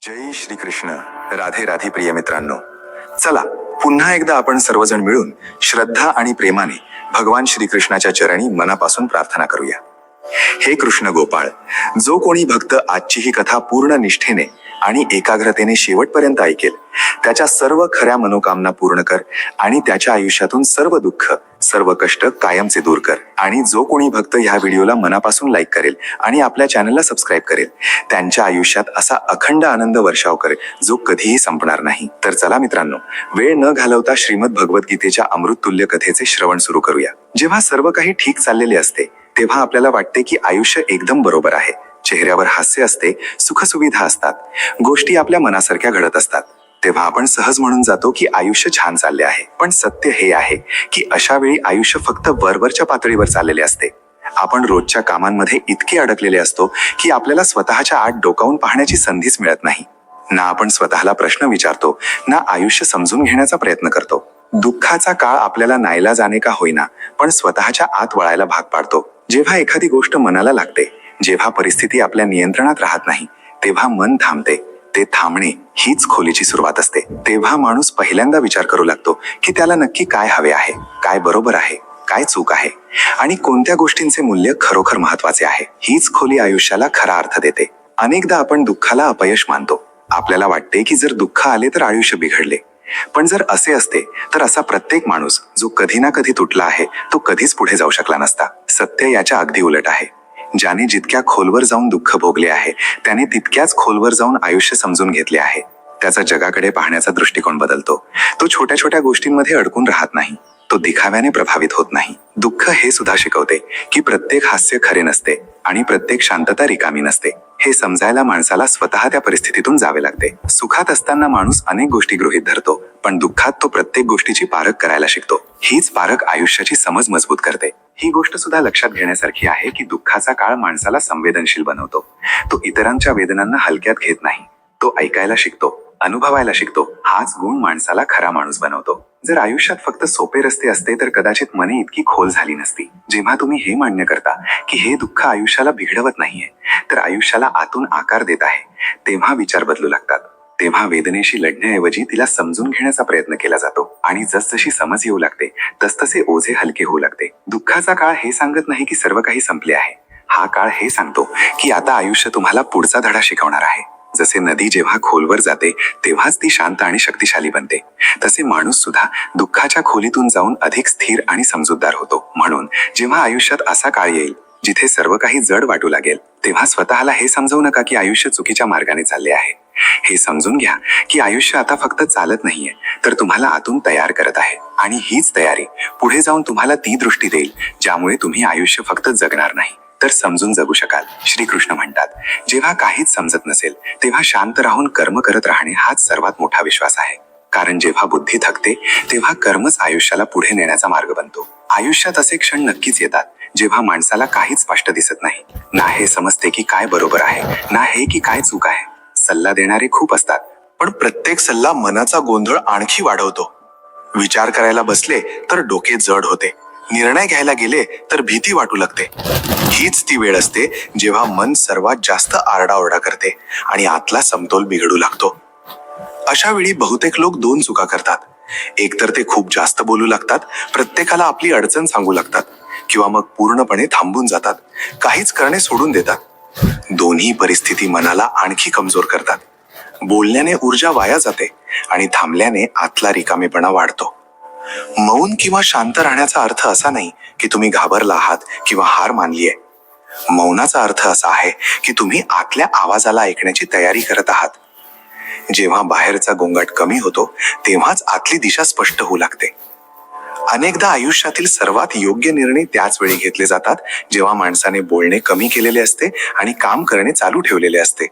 जय श्री कृष्ण. राधे राधे प्रिय मित्रांनो, चला पुन्हा एकदा आपण सर्वजण मिळून श्रद्धा आणि प्रेमाने भगवान श्रीकृष्णाच्या चरणी मनापासून प्रार्थना करूया. हे कृष्ण गोपाळ, जो कोणी भक्त आजची ही कथा पूर्ण निष्ठेने आणि एकाग्रतेने शेवटपर्यंत ऐकेल त्याच्या सर्व खऱ्या मनोकामना पूर्ण कर आणि त्याच्या आयुष्यातून सर्व दुःख सर्व कष्ट कायमचे दूर कर. आणि जो कोणी भक्त ह्या व्हिडिओला मनापासून लाईक करेल आणि आपल्या चॅनलला सबस्क्राईब करेल त्यांच्या आयुष्यात असा अखंड आनंद वर्षाव करेल जो कधीही संपणार नाही. तर चला मित्रांनो, वेळ न घालवता श्रीमद भगवद्गीतेच्या अमृततुल्य कथेचे श्रवण सुरू करूया. जेव्हा सर्व काही ठीक चाललेले असते तेव्हा आपल्याला वाटते की आयुष्य एकदम बरोबर आहे. चेहऱ्यावर हास्य असते, सुखसुविधा असतात, गोष्टी आपल्या मनासारख्या घडत असतात. तेव्हा आपण सहज म्हणून जातो की आयुष्य छान चालले आहे. पण सत्य हे आहे की अशा वेळी आयुष्य फक्त वरवरच्या पातळीवर चाललेले असते. आपण रोजच्या कामांमध्ये इतके अडकलेले असतो की आपल्याला स्वतःच्या आत डोकावून पाहण्याची संधीच मिळत नाही. ना आपण स्वतःला प्रश्न विचारतो, ना आयुष्य समजून घेण्याचा प्रयत्न करतो. दुःखाचा काळ आपल्याला नाईलाजाने का होईना पण स्वतःच्या आत वळायला भाग पाडतो. जेव्हा एखादी गोष्ट मनाला लागते, जेव्हा परिस्थिती आपल्या नियंत्रणात राहत नाही, तेव्हा मन थांबते. ते थांबणे हीच खोलीची सुरुवात असते. तेव्हा माणूस पहिल्यांदा विचार करू लागतो की त्याला नक्की काय हवे आहे, काय बरोबर आहे, काय चूक आहे आणि कोणत्या गोष्टींचे मूल्य खरोखर महत्वाचे आहे. हीच खोली आयुष्याला खरा अर्थ देते. अनेकदा आपण दुःखाला अपयश मानतो. आपल्याला वाटते की जर दुःख आले तर आयुष्य बिघडले. पण जर असे असते तर असा प्रत्येक माणूस जो कधी ना कधी तुटला आहे तो कधीच पुढे जाऊ शकला नसता. सत्य याच्या अगदी उलट आहे. ज्याने जितक्या खोलवर जाऊन दुःख भोगले आहे त्याने तितक्याच खोलवर जाऊन आयुष्य समजून घेतले आहे. त्याचा जगाकडे पाहण्याचा दृष्टिकोन बदलतो. तो छोट्या छोट्या गोष्टींमध्ये अडकून राहत नाही. तो दिखाव्याने प्रभावित होत नाही. दुःख हे सुद्धा शिकवते की प्रत्येक हास्य खरे नसते आणि प्रत्येक शांतता रिकामी नसते. हे समजायला माणसाला स्वतः त्या परिस्थितीतून जावे लागते. सुखात असताना माणूस अनेक गोष्टी गृहीत धरतो, पण दुःखात तो प्रत्येक गोष्टीची पारख करायला शिकतो. हीच पारख आयुष्याची समज मजबूत करते. ही गोष्ट सुद्धा लक्षात घेण्यासारखी आहे की दुःखाचा काळ माणसाला संवेदनशील बनवतो. तो इतरांच्या वेदनांना हलक्यात घेत नाही. तो ऐकायला शिकतो, अनुभवायला शिकतो. हाच गुण माणसाला खरा माणूस बनवतो. जर आयुष्यात फक्त सोपे रस्ते असते तर कदाचित मने इतकी खोल झाली नसती. जेव्हा तुम्ही हे मान्य करता की हे दुःख आयुष्याला बिघडवत नाहीये तर आयुष्याला आतून आकार देत आहे, तेव्हा विचार बदलू लागतात. तेव्हा वेदनेशी लढण्याऐवजी तिला समजून घेण्याचा प्रयत्न केला जातो आणि जसजशी समज येऊ लागते तसतसे ओझे हलके होऊ लागते. दुःखाचा काळ हे सांगत नाही की सर्व काही संपले आहे. हा काळ हे सांगतो की आता आयुष्य तुम्हाला पुढचा धडा शिकवणार आहे. जसे नदी जेव्हा खोलवर जाते तेव्हाच ती शांत आणि शक्तिशाली बनते, तसे माणूस सुद्धा दुःखाच्या खोलीतून जाऊन अधिक स्थिर आणि समजूतदार होतो. म्हणून जेव्हा आयुष्यात असा काळ येईल जिथे सर्व काही जड वाटू लागेल तेव्हा स्वतःला हे समजवू नका की आयुष्य चुकीच्या मार्गाने चालले आहे. हे समजून घ्या की आयुष्य आता फक्त चालत नाहीये तर तुम्हाला आतून तयार करत आहे. आणि हीच तयारी पुढे जाऊन तुम्हाला ती दृष्टी देईल ज्यामुळे तुम्ही आयुष्य फक्त जगणार नाही तर समजून जगू शकाल. श्रीकृष्ण म्हणतात, जेव्हा काहीच समजत नसेल तेव्हा शांत राहून कर्म करत राहणे हाच सर्वात मोठा विश्वास आहे. कारण जेव्हा बुद्धी थकते तेव्हा कर्मच आयुष्याला पुढे नेण्याचा मार्ग बनतो. आयुष्यात असे क्षण नक्कीच येतात जेव्हा माणसाला काहीच स्पष्ट दिसत नाही. ना हे समजते की काय बरोबर आहे, ना हे की काय चूक आहे. सल्ला देणारे खूप असतात पण प्रत्येक सल्ला मनाचा गोंधळ आणखी वाढवतो. विचार करायला बसले तर डोके जड होते, निर्णय घ्यायला गेले तर भीती वाटू लागते. हीच ती वेळ असते जेव्हा मन सर्वात जास्त आरडाओरडा करते आणि आतला समतोल बिघडू लागतो. अशा वेळी बहुतेक लोक दोन चुका करतात. एकतर ते खूप जास्त बोलू लागतात, प्रत्येकाला आपली अडचण सांगू लागतात, किंवा मग पूर्णपणे थांबून जातात, काहीच करणे सोडून देतात. दोन्ही परिस्थिती मनाला आणखी कमजोर करतात. बोलण्याने ऊर्जा वाया जाते आणि थांबल्याने आतला रिकामेपणा वाढतो. मौन किंवा शांत राहण्याचा अर्थ असा नाही की तुम्ही घाबरला आहात किंवा हार मानलीये. मौनाचा अर्थ असा आहे की तुम्ही आतल्या आवाजाला ऐकण्याची तयारी करत आहात. जेव्हा बाहेरचा गोंगाट कमी होतो तेव्हाच आतली दिशा स्पष्ट होऊ लागते. अनेकदा आयुष्यातील सर्वात योग्य निर्णय त्याच वेळी घेतले जातात जेव्हा माणसाने बोलणे कमी केलेले असते आणि काम करणे चालू ठेवलेले असते.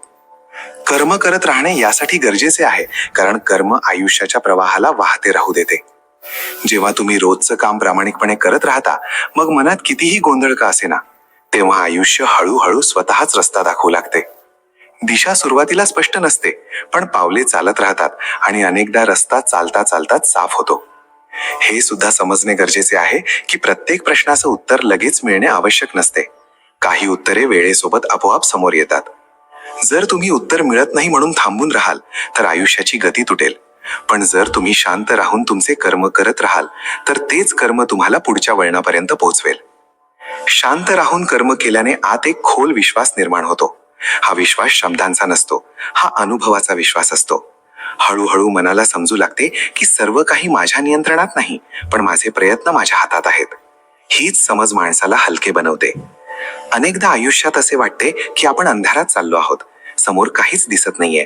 कर्म करत राहणे यासाठी गरजेचे आहे कारण कर्म आयुष्याच्या प्रवाहाला वाहते राहू देते. जेव्हा तुम्ही रोजचं काम प्रामाणिकपणे करत राहता मग मनात कितीही गोंधळ का असेना तेव्हा आयुष्य हळूहळू स्वतःच रस्ता दाखवू लागते. दिशा सुरुवातीला स्पष्ट नसते पण पावले चालत राहतात आणि अनेकदा रस्ता चालता चालताच साफ होतो. हे सुद्धा समजणे गरजेचे आहे की प्रत्येक प्रश्नाचं उत्तर लगेच मिळणे आवश्यक नसते. काही उत्तरे वेळेसोबत आपोआप समोर येतात. जर तुम्ही उत्तर मिळत नाही म्हणून थांबून राहाल तर आयुष्याची गती तुटेल. पण जर तुम्ही शांत राहून तुमचे कर्म करत राहाल तर तेच कर्म तुम्हाला पुढच्या वळणापर्यंत पोहोचवेल. शांत राहून कर्म केल्याने आत एक खोल विश्वास निर्माण होतो. हा विश्वास शब्दांचा नसतो, हा अनुभवाचा विश्वास असतो. हळूहळू मनाला समजू लागते की सर्व काही माझ्या नियंत्रणात नाही, पण माझे प्रयत्न माझ्या हातात आहेत. हीच समज माणसाला हलके बनवते. अनेकदा आयुष्यात असे वाटते की आपण अंधारात चाललो आहोत, समोर काहीच दिसत नाहीये.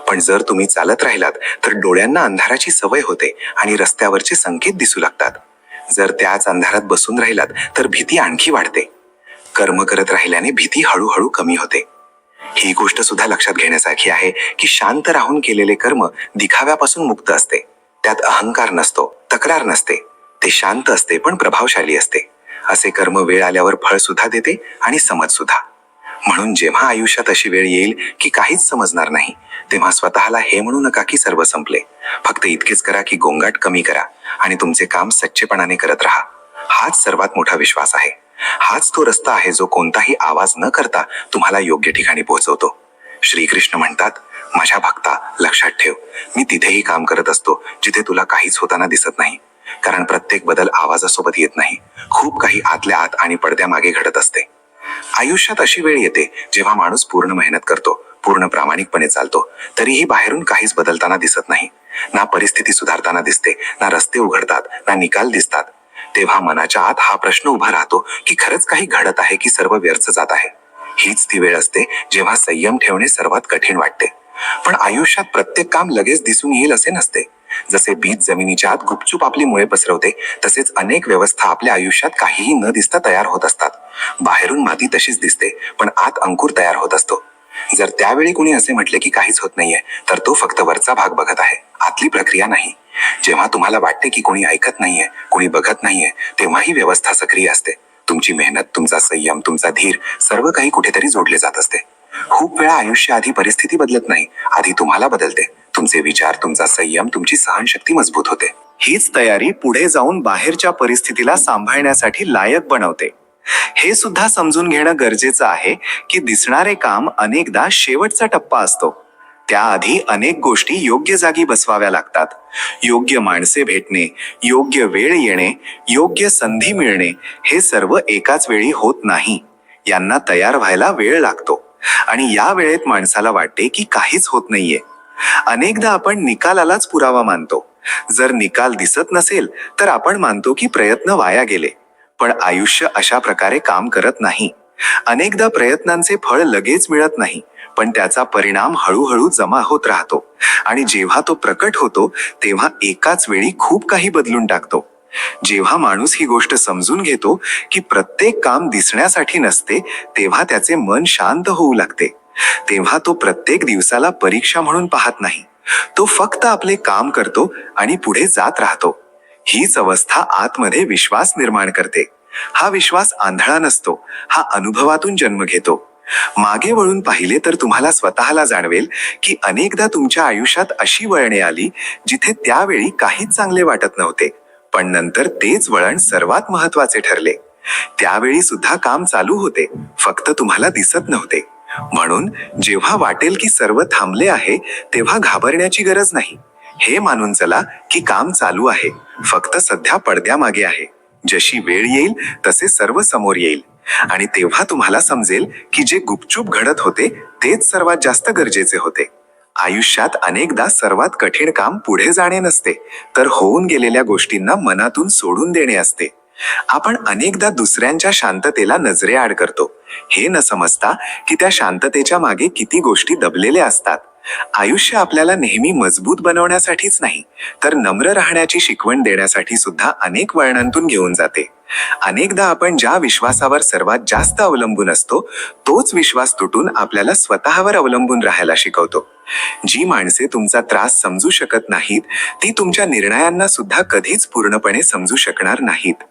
पण जर तुम्ही चालत राहिलात तर डोळ्यांना अंधाराची सवय होते आणि रस्त्यावरचे संकेत दिसू लागतात. जर त्याच अंधारात बसून राहिलात तर भीती आणखी वाढते. कर्म करत राहिल्याने भीती हळूहळू कमी होते. ही गोष्ट सुद्धा लक्षात घेण्यासारखी आहे की शांत राहून केलेले कर्म दिखाव्यापासून मुक्त असते. त्यात अहंकार नसतो, तक्रार नसते. ते शांत असते पण प्रभावशाली असते. असे कर्म वेळ आल्यावर फळ सुद्धा देते आणि समज सुद्धा. म्हणून जेव्हा आयुष्यात अशी वेळ येईल की काहीच समजणार नाही, तेव्हा स्वतःला हे म्हणू नका की सर्व संपले. फक्त इतकेच करा की गोंगाट कमी करा आणि तुमचे काम सच्चेपणाने करत राहा. हाच सर्वात मोठा विश्वास आहे. हाच तो रस्ता आहे जो कोणताही आवाज न करता तुम्हाला योग्य ठिकाणी पोहोचवतो. श्रीकृष्ण म्हणतात, माझ्या भक्ता लक्षात ठेव, मी तिथेही काम करत असतो जिथे तुला काहीच होताना दिसत नाही. कारण प्रत्येक बदल आवाजासोबत येत नाही, खूप काही आतल्या आत आणि पडद्यामागे घडत असते. आयुष्यात अशी वेळ येते जेव्हा माणूस पूर्ण मेहनत करतो, पूर्ण प्रामाणिकपणे चालतो, तरीही बाहेरून काहीच बदलताना दिसत नाही. ना परिस्थिती सुधारताना दिसते, ना रस्ते उघडतात, ना निकाल दिसतात. तेव्हा मनाच्या आत हा प्रश्न उभा राहतो की खरंच काही घडत आहे की सर्व व्यर्थ जात आहे. हीच ती वेळ असते जेव्हा संयम ठेवणे सर्वात कठीण वाटते. पण आयुष्यात प्रत्येक काम लगेच दिसून येईल असे नसते. जसे बीज जमिनीच्या आत गुपचूप आपली मुळे पसरवते, तसेच अनेक व्यवस्था आपल्या आयुष्यात काहीही न दिसता तयार होत असतात. बाहेरून माती तशीच दिसते, पण आत अंकुर तयार होत असतो. जर त्यावेळी कुणी असे म्हटले की काहीच होत नाहीये, तर तो फक्त वरचा भाग बघत आहे, आतली प्रक्रिया नाही. जेव्हा तुम्हाला वाटते की कोणी ऐकत नाहीये, कोणी बघत नाहीये, तेव्हा ही व्यवस्था सक्रिय असते. तुमची मेहनत, तुमचा संयम, तुमचा धीर, सर्व काही कुठेतरी जोडले जात असते. खूप वेळा आयुष्य आधी परिस्थिती बदलत नाही, आधी तुम्हाला बदलते. तुमचे विचार, तुमचा संयम, तुमची सहनशक्ती मजबूत होते. हीच तयारी पुढे जाऊन बाहेरच्या परिस्थितीला सांभाळण्यासाठी लायक बनवते. हे सुद्धा समजून घेणं गरजेचं आहे की दिसणारे काम अनेकदा शेवटचा टप्पा असतो. त्याआधी अनेक गोष्टी योग्य जागी बसवाव्या लागतात. योग्य माणसे भेटणे, योग्य वेळ येणे, योग्य संधी मिळणे, हे सर्व एकाच वेळी होत नाही. यांना तयार व्हायला वेळ लागतो आणि या वेळेत माणसाला वाटते की काहीच होत नाहीये. अनेकदा आपण निकालालाच पुरावा मानतो. जर निकाल दिसत नसेल तर आपण मानतो की प्रयत्न वाया गेले. पण आयुष्य अशा प्रकारे काम करत नाही. अनेकदा प्रयत्नांचे फळ लगेच मिळत नाही, पण त्याचा परिणाम हळूहळू जमा होत राहतो आणि जेव्हा तो प्रकट होतो तेव्हा एकाच वेळी खूप काही बदलून टाकतो. जेव्हा माणूस ही गोष्ट समजून घेतो की प्रत्येक काम दिसण्यासाठी नसते, तेव्हा त्याचे मन शांत होऊ लागते. तेव्हा तो प्रत्येक दिवसाला परीक्षा म्हणून पाहत नाही. तो फक्त आपले काम करतो आणि पुढे जात राहतो. हीच अवस्था आतमध्ये विश्वास निर्माण करते. हा विश्वास आंधळा नसतो, हा अनुभवातून जन्म घेतो. मागे वळून पाहिले तर तुम्हाला स्वतःला जाणवेल की अनेकदा तुमच्या आयुष्यात अशी वळणे आली जिथे त्यावेळी काहीच चांगले वाटत नव्हते, पण नंतर तेच वळण सर्वात महत्वाचे ठरले. त्यावेळी सुद्धा काम चालू होते, फक्त तुम्हाला दिसत नव्हते. म्हणून जेव्हा वाटेल की सर्व थांबले आहे तेव्हा घाबरण्याची गरज नाही. हे मानून चला की काम चालू आहे, फक्त सध्या पडद्यामागे आहे. जशी वेळ येईल तसे सर्व समोर येईल आणि तेव्हा तुम्हाला समजेल की जे गुपचूप घडत होते तेच सर्वात जास्त गरजेचे होते. आयुष्यात अनेकदा सर्वात कठीण काम पुढे जाणे नसते, तर होऊन गेलेल्या गोष्टींना मनातून सोडून देणे असते. आपण अनेकदा दुसऱ्यांच्या शांततेला नजरेआड करतो, हे न समजता की त्या शांततेच्या मागे किती गोष्टी दबलेल्या असतात. आयुष्य आपल्याला नेहमी मजबूत बनवण्यासाठीच नाही, तर नम्र राहण्याची शिकवण देण्यासाठी सुद्धा अनेक वळणांतून घेऊन जाते. अनेकदा आपण ज्या विश्वासावर सर्वात जास्त अवलंबून असतो, तोच विश्वास तुटून आपल्याला स्वतःवर अवलंबून राहायला शिकवतो. जी माणसे तुमचा त्रास समजू शकत नाहीत, ती तुमच्या निर्णयांना सुद्धा कधीच पूर्णपणे समजू शकणार नाहीत.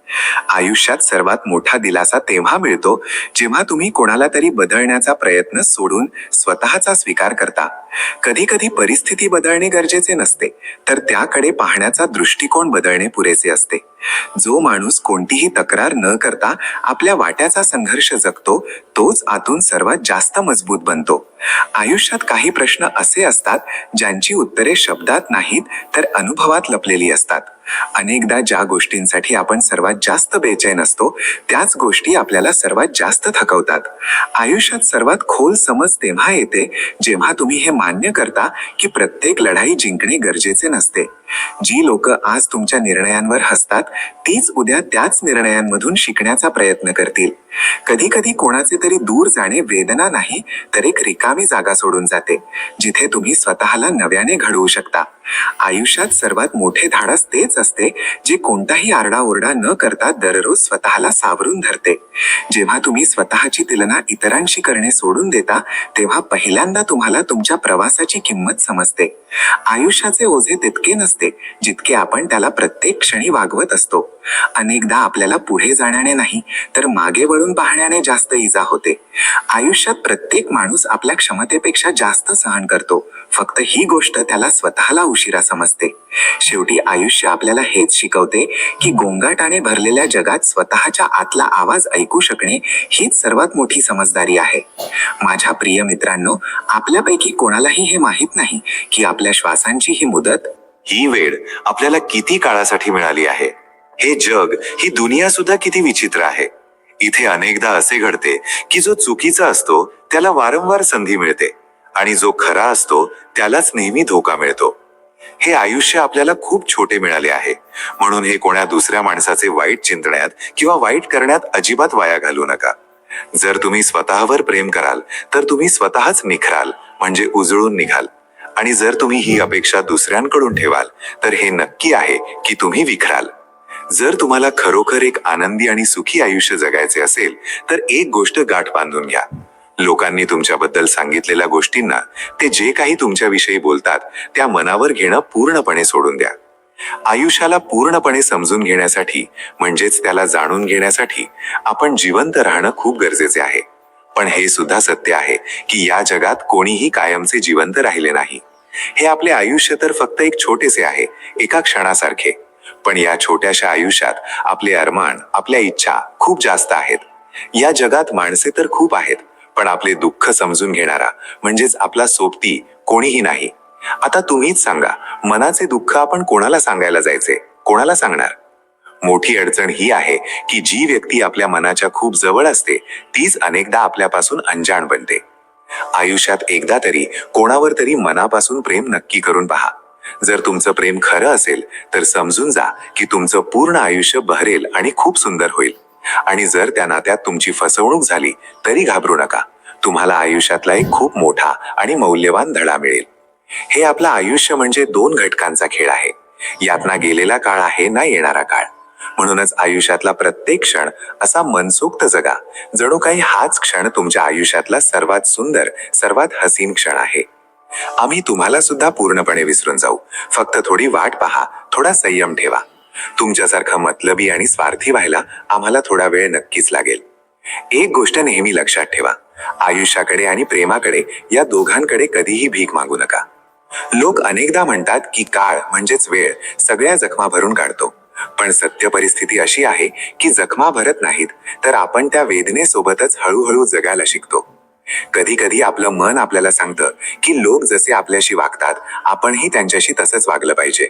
आयुष्यात सर्वात मोठा दिलासा तेव्हा मिळतो जेव्हा तुम्ही कोणाला तरी बदलण्याचा प्रयत्न सोडून स्वतःचा स्वीकार करता. कधी कधी परिस्थिती बदलणे गरजेचे नसते, तर त्याकडे पाहण्याचा दृष्टिकोन बदलणे पुरेसे असते. जो माणूस कोणतीही तक्रार न करता आपल्या वाट्याचा संघर्ष जगतो तोच आतून सर्वात जास्त मजबूत बनतो. आयुष्यात काही प्रश्न असे असतात ज्यांची उत्तरे शब्दात नाहीत तर अनुभवात लपलेली असतात. अनेकदा ज्या गोष्टींसाठी आपण सर्वात जास्त बेचैन असतो त्याच गोष्टी आपल्याला सर्वात जास्त थकवतात. आयुष्यात सर्वात खोल समज तेव्हा येते जेव्हा तुम्ही हे मान्य करता की प्रत्येक लढाई जिंकणे गरजेचे नसते. जी लोक आज तुमच्या निर्णयांवर हसतात तीच उद्या त्याच निर्णयांमधून शिकण्याचा प्रयत्न करतील. कधी कधी कोणाचे तरी दूर जाणे वेदना नाही तर एक रिकामी जागा सोडून जाते जिथे तुम्ही स्वतःला नव्याने घडवू शकता. आयुष्यात सर्वात मोठे धाडस तेच असते जे कोणताही आरडाओरडा न करता दररोज स्वतःला सावरून धरते. जेव्हा तुम्ही स्वतःची तुलना इतरांशी करणे सोडून देता तेव्हा पहिल्यांदा तुम्हाला तुमच्या प्रवासाची किंमत समजते. आयुष्याचे ओझे तितके नसते जितके आपण त्याला प्रत्येक क्षणी वागवत असतो. अनेकदा आपल्याला पुढे जाण्याने नाही तर मागे वळून पाहण्याने जास्त इजा होते. आयुष्यात प्रत्येक माणूस आपल्या क्षमतेपेक्षा जास्त सहन करतो, फक्त ही गोष्ट त्याला स्वतःला उशिरा समजते. शेवटी आयुष्य आपल्याला हेच शिकवते की गोंगाटाने भरलेल्या जगात स्वतःच्या आतला आवाज ऐकू शकणे हीच सर्वात मोठी समजदारी आहे. माझ्या प्रिय मित्रांनो, आपल्यापैकी कोणालाही हे माहीत नाही की आपल्या श्वासांची ही मुदत, ही वेळ आपल्याला किती काळासाठी मिळाली आहे. हे जग, ही दुनिया सुद्धा किती विचित्र आहे. इथे अनेकदा असे घडते की जो चुकीचा असतो त्याला वारंवार संधी मिळते आणि जो खरा असतो त्यालाच नेहमी धोका मिळतो. हे आयुष्य आपल्याला खूप छोटे मिळाले आहे, म्हणून हे कोण्या दुसऱ्या माणसाचे वाईट चिंतण्यात किंवा वाईट करण्यात अजिबात वाया घालू नका. जर तुम्ही स्वतःवर प्रेम कराल तर तुम्ही स्वतःच निखराल, म्हणजे उजळून निघाल. आणि जर तुम्ही ही अपेक्षा दुसऱ्यांकडून ठेवाल तर हे नक्की आहे की तुम्ही विखराल. जर तुम्हाला खरोखर एक आनंदी आणि सुखी आयुष्य जगायचे असेल तर एक गोष्ट गाठ बांधून घ्या. लोकांनी तुमच्याबद्दल सांगितलेल्या गोष्टींना, ते जे काही तुमच्याविषयी बोलतात त्या मनावर घेणं पूर्णपणे सोडून द्या. आयुष्याला पूर्णपणे समजून घेण्यासाठी, म्हणजेच त्याला जाणून घेण्यासाठी आपण जिवंत राहणं खूप गरजेचे आहे. पण हे सुद्धा सत्य आहे की या जगात कोणीही कायमचे जिवंत राहिले नाही. हे आपले आयुष्य तर फक्त एक छोटेसे आहे, एका क्षणासारखे. पण या छोट्याशा आयुष्यात आपले अरमान, आपल्या इच्छा खूप जास्त आहेत. या जगात माणसे तर खूप आहेत, पण आपले दुःख समजून घेणारा, म्हणजेच आपला सोबती कोणीही नाही. आता तुम्हीच सांगा, मनाचे दुःख आपण कोणाला सांगायला जायचे, कोणाला सांगणार? मोठी अडचण ही आहे की जी व्यक्ती आपल्या मनाच्या खूप जवळ असते तीच अनेकदा आपल्यापासून अनजाण बनते. आयुष्यात एकदा तरी कोणावर तरी मनापासून प्रेम नक्की करून पहा. जर तुमचं प्रेम खरं असेल तर समजून जा की तुमचं पूर्ण आयुष्य बहरेल आणि खूप सुंदर होईल. आणि जर त्या नात्यात तुमची फसवणूक झाली तरी घाबरू नका, तुम्हाला आयुष्यातला एक खूप मोठा आणि मौल्यवान धडा मिळेल. हे आपलं आयुष्य म्हणजे दोन घटकांचा खेळ आहे. यात ना गेलेला काळ आहे ना येणारा काळ. म्हणूनच आयुष्यातला प्रत्येक क्षण असा मनसोक्त जगा, जणू काही हाच क्षण तुमच्या आयुष्यातला सर्वात सुंदर, सर्वात हसीन क्षण आहे. आम्ही तुम्हाला सुद्धा पूर्णपणे विसरून जाऊ, फक्त थोडी वाट पहा, थोडा संयम ठेवा. तुमच्यासारखं मतलबी आणि स्वार्थी व्हायला आम्हाला थोडा वेळ नक्कीच लागेल. एक गोष्ट नेहमी लक्षात ठेवा, आयुष्याकडे आणि प्रेमाकडे, या दोघांकडे कधीही भीक मागू नका. लोक अनेकदा म्हणतात की काळ म्हणजेच वेळ सगळ्या जखमा भरून काढतो, पण सत्य परिस्थिती अशी आहे की जखमा भरत नाहीत तर आपण त्या वेदनेसोबतच हळूहळू जगायला शिकतो. कधी कधी आपलं मन आपल्याला सांगतं की लोक जसे आपल्याशी वागतात आपणही त्यांच्याशी तसंच वागलं पाहिजे.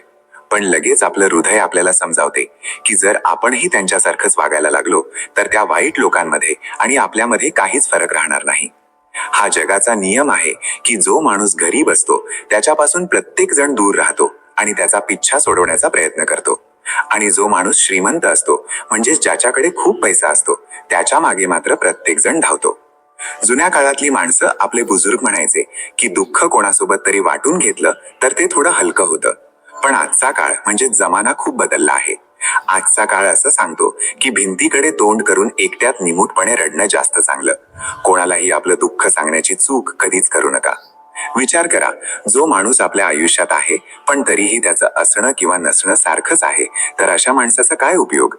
पण लगेच आपलं हृदय आपल्याला समजावते की जर आपणही त्यांच्यासारखंच वागायला लागलो तर त्या वाईट लोकांमध्ये आणि आपल्यामध्ये काहीच फरक राहणार नाही. हा जगाचा नियम आहे की जो माणूस गरीब असतो त्याच्यापासून प्रत्येक जण दूर राहतो आणि त्याचा पिच्छा सोडवण्याचा प्रयत्न करतो. आणि जो माणूस श्रीमंत असतो, म्हणजेच ज्याच्याकडे खूप पैसा असतो, त्याच्या मागे मात्र प्रत्येक जण धावतो. जुन्या काळातली माणसं, आपले बुजुर्ग म्हणायचे की दुःख कोणासोबत तरी वाटून घेतलं तर ते थोडं हलकं होतं. पण आजचा काळ म्हणजे जमाना खूप बदलला आहे. आजचा काळ असं सांगतो की भिंतीकडे तोंड करून एकट्यात निमूटपणे रडणं जास्त चांगलं. कोणालाही आपलं दुःख सांगण्याची चूक कधीच करू नका. विचार करा, जो माणूस आपल्या आयुष्यात आहे पण तरीही त्याचं असणं किंवा नसणं सारखंच आहे, तर अशा माणसाचा काय उपयोग?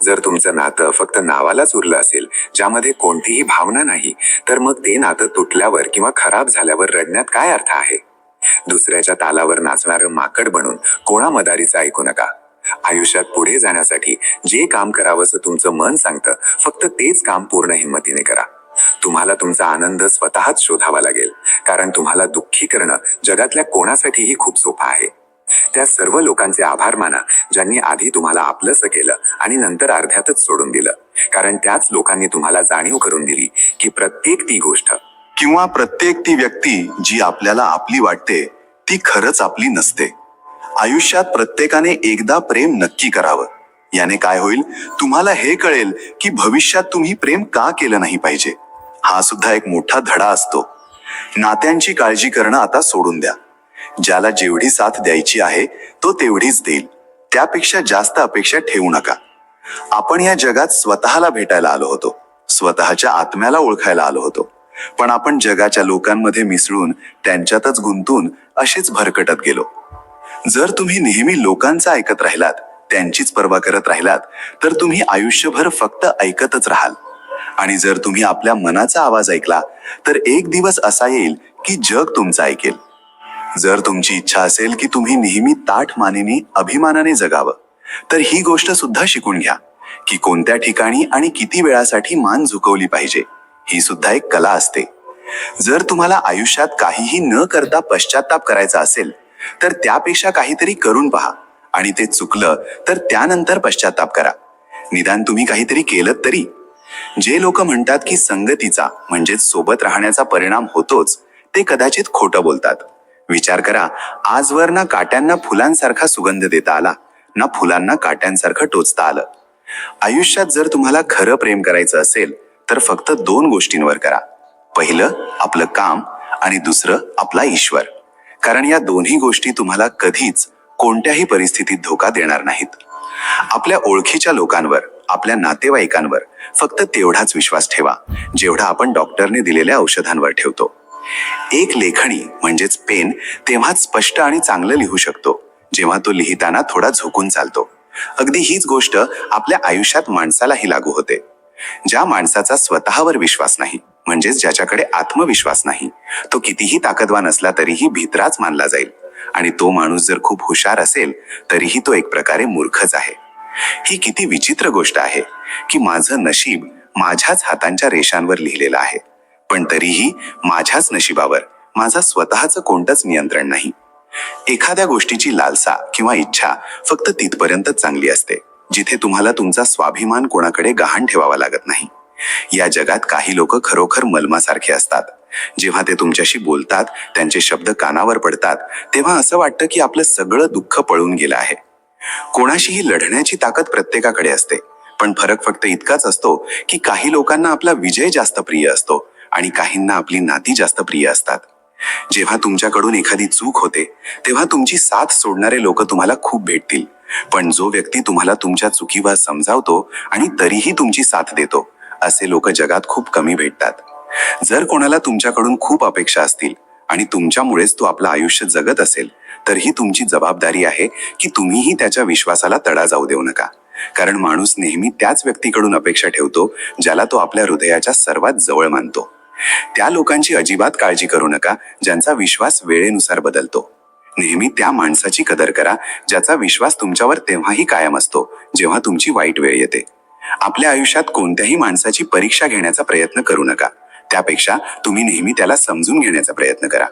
जर तुमचं नातं फक्त नावालाच उरलं असेल, ज्यामध्ये कोणतीही भावना नाही, तर मग ते नातं तुटल्यावर किंवा खराब झाल्यावर रडण्यात काय अर्थ आहे? दुसऱ्याच्या तालावर नाचणारं माकड बनून कोणा मदारीचं ऐकू नका. आयुष्यात पुढे जाण्यासाठी जे काम करावंसं तुमचं मन सांगतं, फक्त तेच काम पूर्ण हिंमतीने करा. तुम्हाला तुमचा आनंद स्वतःच शोधावा लागेल, कारण तुम्हाला दुःखी करणं जगातल्या कोणासाठीही खूप सोपं आहे. त्या सर्व लोकांचे आभार माना ज्यांनी आधी तुम्हाला आपलंसं केलं आणि नंतर अर्ध्यातच सोडून दिलं, कारण त्याच लोकांनी तुम्हाला जाणीव करून दिली की प्रत्येक ती गोष्ट किंवा प्रत्येक ती व्यक्ती जी आपल्याला आपली वाटते ती खरंच आपली नसते. आयुष्यात प्रत्येकाने एकदा प्रेम नक्की करावं. याने काय होईल, तुम्हाला हे कळेल की भविष्यात तुम्ही प्रेम का केलं नाही पाहिजे. हा सुद्धा एक मोठा धडा असतो. नात्यांची काळजी करणं आता सोडून द्या. ज्याला जेवढी साथ द्यायची आहे तो तेवढीच देईल, त्यापेक्षा जास्त अपेक्षा ठेवू नका. आपण या जगात स्वतःला भेटायला आलो होतो, स्वतःच्या आत्म्याला ओळखायला आलो होतो, पण आपण जगाच्या लोकांमध्ये मिसळून त्यांच्यातच गुंतून असेच भरकटत गेलो. जर तुम्ही नेहमी लोकांचं ऐकत राहिलात, त्यांचीच पर्वा करत राहिलात, तर तुम्ही आयुष्यभर फक्त ऐकतच राहाल. आणि जर तुम्ही आपल्या मनाचा आवाज ऐकला, तर एक दिवस असा येईल की जग तुमचं ऐकेल. जर तुमची इच्छा असेल की तुम्ही नेहमी ताठ मानेने अभिमानाने जगावं, तर ही गोष्ट सुद्धा शिकून घ्या की कोणत्या ठिकाणी आणि किती वेळासाठी मान झुकवली पाहिजे. ही सुद्धा एक कला असते. जर तुम्हाला आयुष्यात काहीही न करता पश्चाताप करायचा असेल, तर त्यापेक्षा काहीतरी करून पहा, आणि ते चुकलं तर त्यानंतर पश्चाताप करा. निदान तुम्ही काहीतरी केलं तरी. जे लोक म्हणतात की संगतीचा म्हणजेच सोबत राहण्याचा परिणाम होतोच, ते कदाचित खोटं बोलतात. विचार करा, आजवर ना काट्यांना फुलांसारखा सुगंध देता आला, ना फुलांना काट्यांसारखं टोचता आलं. आयुष्यात जर तुम्हाला खरं प्रेम करायचं असेल, तर फक्त 2 गोष्टींवर करा. पहिलं आपलं काम आणि दुसरं आपला ईश्वर. कारण या दोन्ही गोष्टी तुम्हाला कधीच कोणत्याही परिस्थितीत धोका देणार नाहीत. आपल्या ओळखीच्या लोकांवर, आपल्या नातेवाईकांवर फक्त तेवढाच विश्वास ठेवा जेवढा आपण डॉक्टरने दिलेल्या औषधांवर ठेवतो. एक लेखणी म्हणजेच पेन तेव्हाच स्पष्ट आणि चांगलं लिहू शकतो जेव्हा तो लिहिताना थोडा झुकून चालतो. अगदी हीच गोष्ट आपल्या आयुष्यात माणसालाही लागू होते. ज्या माणसाचा स्वतःवर विश्वास नाही, म्हणजेच ज्याच्याकडे आत्मविश्वास नाही, तो कितीही ताकदवान असला तरीही भित्राच मानला जाईल. आणि तो माणूस जर खूप हुशार असेल तरीही तो एक प्रकारे मूर्खच आहे. ही किती विचित्र गोष्ट आहे की माझं नशीब माझ्याच हातांच्या रेषांवर लिहिलेलं आहे, पण तरीही माझ्याच नशिबावर माझा स्वतःचं कोणतंच नियंत्रण नाही. एखाद्या गोष्टीची लालसा किंवा इच्छा फक्त तिथपर्यंतच चांगली असते जिथे तुम्हाला तुमचा स्वाभिमान कोणाकडे गहाण ठेवावा लागत नाही. या जगात काही लोक खरोखर मलमासारखे असतात. जेव्हा ते तुमच्याशी बोलतात, त्यांचे शब्द कानावर पडतात, तेव्हा असं वाटतं की आपलं सगळं दुःख पळून गेलं आहे. कोणाशीही लढण्याची ताकद प्रत्येकाकडे असते, पण फरक फक्त इतकाच असतो की काही लोकांना आपला विजय जास्त प्रिय असतो आणि काहींना आपली नाती जास्त प्रिय असतात. जेव्हा तुमच्याकडून एखादी चूक होते, तेव्हा तुमची साथ सोडणारे लोक तुम्हाला खूप भेटतील, पण जो व्यक्ती तुम्हाला तुमच्या चुकीवर समजावतो आणि तरीही तुमची साथ देतो, असे लोक जगात खूप कमी भेटतात. जर कोणाला तुमच्याकडून खूप अपेक्षा असतील आणि तुमच्यामुळेच तो आपलं आयुष्य जगत असेल, तर ही तुमची जबाबदारी आहे की तुम्हीही त्याच्या विश्वासाला तडा जाऊ देऊ नका. कारण माणूस नेहमी त्याच व्यक्तीकडून अपेक्षा ठेवतो ज्याला तो आपल्या हृदयाच्या सर्वात जवळ मानतो. त्या लोकांची अजिबात काळजी करू नका ज्यांचा विश्वास वेळेनुसार बदलतो. नेहमी त्या माणसाची कदर करा ज्याचा विश्वास तुमच्यावर तेव्हाही कायम असतो जेव्हा तुमची वाईट वेळ येते. आपल्या आयुष्यात कोणत्याही माणसाची परीक्षा घेण्याचा प्रयत्न करू नका. त्यापेक्षा तुम्ही नेहमी त्याला समजून घेण्याचा प्रयत्न करा.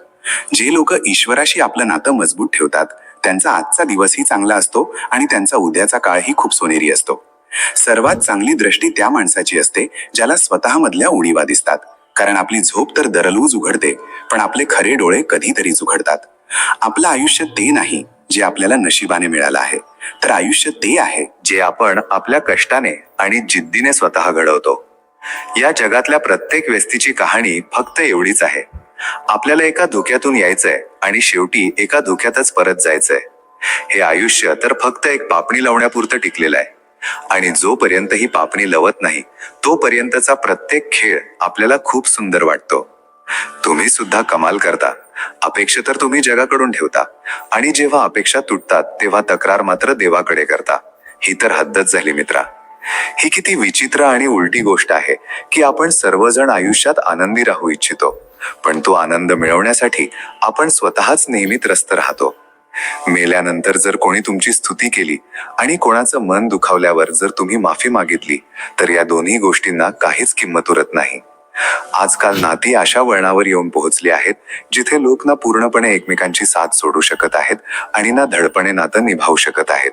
जे लोक ईश्वराशी आपलं नातं मजबूत ठेवतात, त्यांचा आजचा दिवसही चांगला असतो आणि त्यांचा उद्याचा काळही खूप सोनेरी असतो. सर्वात चांगली दृष्टी त्या माणसाची असते ज्याला स्वतःमधल्या उणीवा दिसतात. कारण आपली झोप तर दररोज उघडते, पण आपले खरे डोळे कधीतरीच उघडतात. आपलं आयुष्य ते नाही जे आपल्याला नशिबाने मिळालं आहे, तर आयुष्य ते आहे जे आपण आपल्या कष्टाने आणि जिद्दीने स्वतः घडवतो. या जगातल्या प्रत्येक व्यक्तीची कहाणी फक्त एवढीच आहे. आपल्याला एका धोक्यातून यायचंय आणि शेवटी एका धोक्यातच परत जायचंय. हे आयुष्य तर फक्त एक पापणी लावण्यापुरतं टिकलेलं आहे, आणि जोपर्यंत ही पापणी लवत नाही तोपर्यंतचा प्रत्येक खेळ आपल्याला खूप सुंदर वाटतो. तुम्ही सुद्धा कमाल करता. अपेक्षा तर तुम्ही जगाकडून ठेवता, आणि जेव्हा अपेक्षा तुटतात तेव्हा तक्रार मात्र देवाकडे करता. ही तर हद्दच झाली मित्रा. ही किती विचित्र आणि उलटी गोष्ट आहे की आपण सर्वजण आयुष्यात आनंदी राहू इच्छितो, पण तो आनंद मिळवण्यासाठी आपण स्वतःच नेहमी त्रस्त राहतो. मेल्यानंतर जर कोणी तुमची स्तुती केली आणि कोणाचं मन दुखावल्यावर जर तुम्ही माफी मागितली तर या दोन्ही गोष्टींना काहीच किंमत उरत नाही. आजकाल नाती अशा वळणावर येऊन पोहोचली आहेत जिथे लोक ना पूर्णपणे एकमेकांची साथ सोडू शकत आहेत आणि ना धडपणे नातं निभावू शकत आहेत.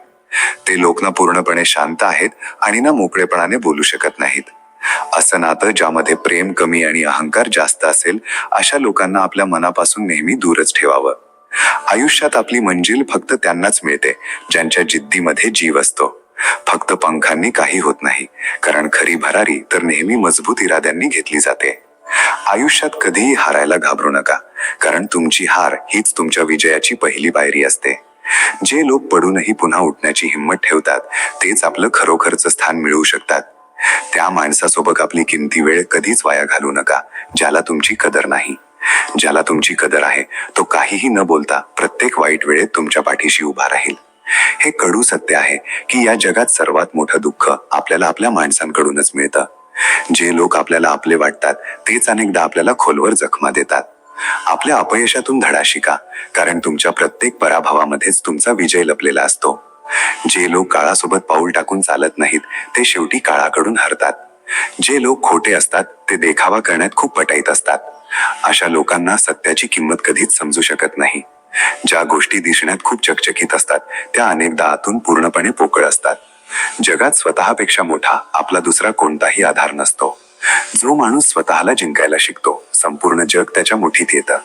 ते लोक ना पूर्णपणे शांत आहेत आणि ना मोकळेपणाने बोलू शकत नाहीत. असं नातं ज्यामध्ये प्रेम कमी आणि अहंकार जास्त असेल अशा लोकांना आपल्या मनापासून नेहमी दूरच ठेवावं. आयुष्यात आपली मंजिल फक्त त्यांनाच मिळते ज्यांच्या जिद्दीमध्ये जीव असतो. फक्त पंखांनी काही होत नाही, कारण खरी भरारी तर नेहमी मजबूत इराद्यांनी घेतली जाते. आयुष्यात कधीही हारायला घाबरू नका, कारण तुमची हार हीच तुमच्या विजयाची पहिली पायरी असते. जे लोक पडूनही पुन्हा उठण्याची हिंमत ठेवतात तेच आपलं खरोखरचं स्थान मिळवू शकतात. त्या माणसासोबत आपली किमती वेळ कधीच वाया घालू नका ज्याला तुमची कदर नाही. ज्याला तुमची कदर आहे तो काहीही न बोलता प्रत्येक वाईट वेळेत तुमच्या पाठीशी उभा राहील. हे कडू सत्य आहे की या जगात सर्वात मोठं दुःख आपल्याला आपल्या माणसांकडूनच मिळतं. जे लोक आपल्याला आपले वाटतात तेच अनेकदा आपल्याला खोलवर जखमा देतात. आपल्या अपयशातून धडा शिका, कारण तुमच्या प्रत्येक पराभवामध्येच तुमचा विजय लपलेला असतो. जे लोक काळासोबत पाऊल टाकून चालत नाहीत ते शेवटी काळाकडून हरतात. जे लोक खोटे असतात ते देखावा करण्यात खूप पटाईत असतात. अशा लोकांना सत्याची किंमत कधीच समजू शकत नाही. ज्या गोष्टी दिसण्यात खूप चकचकीत असतात त्या अनेकदा आतून पूर्णपणे पोकळ असतात. जगात स्वतःपेक्षा मोठा आपला दुसरा कोणताही आधार नसतो. जो माणूस स्वतःला जिंकायला शिकतो संपूर्ण जग त्याच्या मुठीत येतं.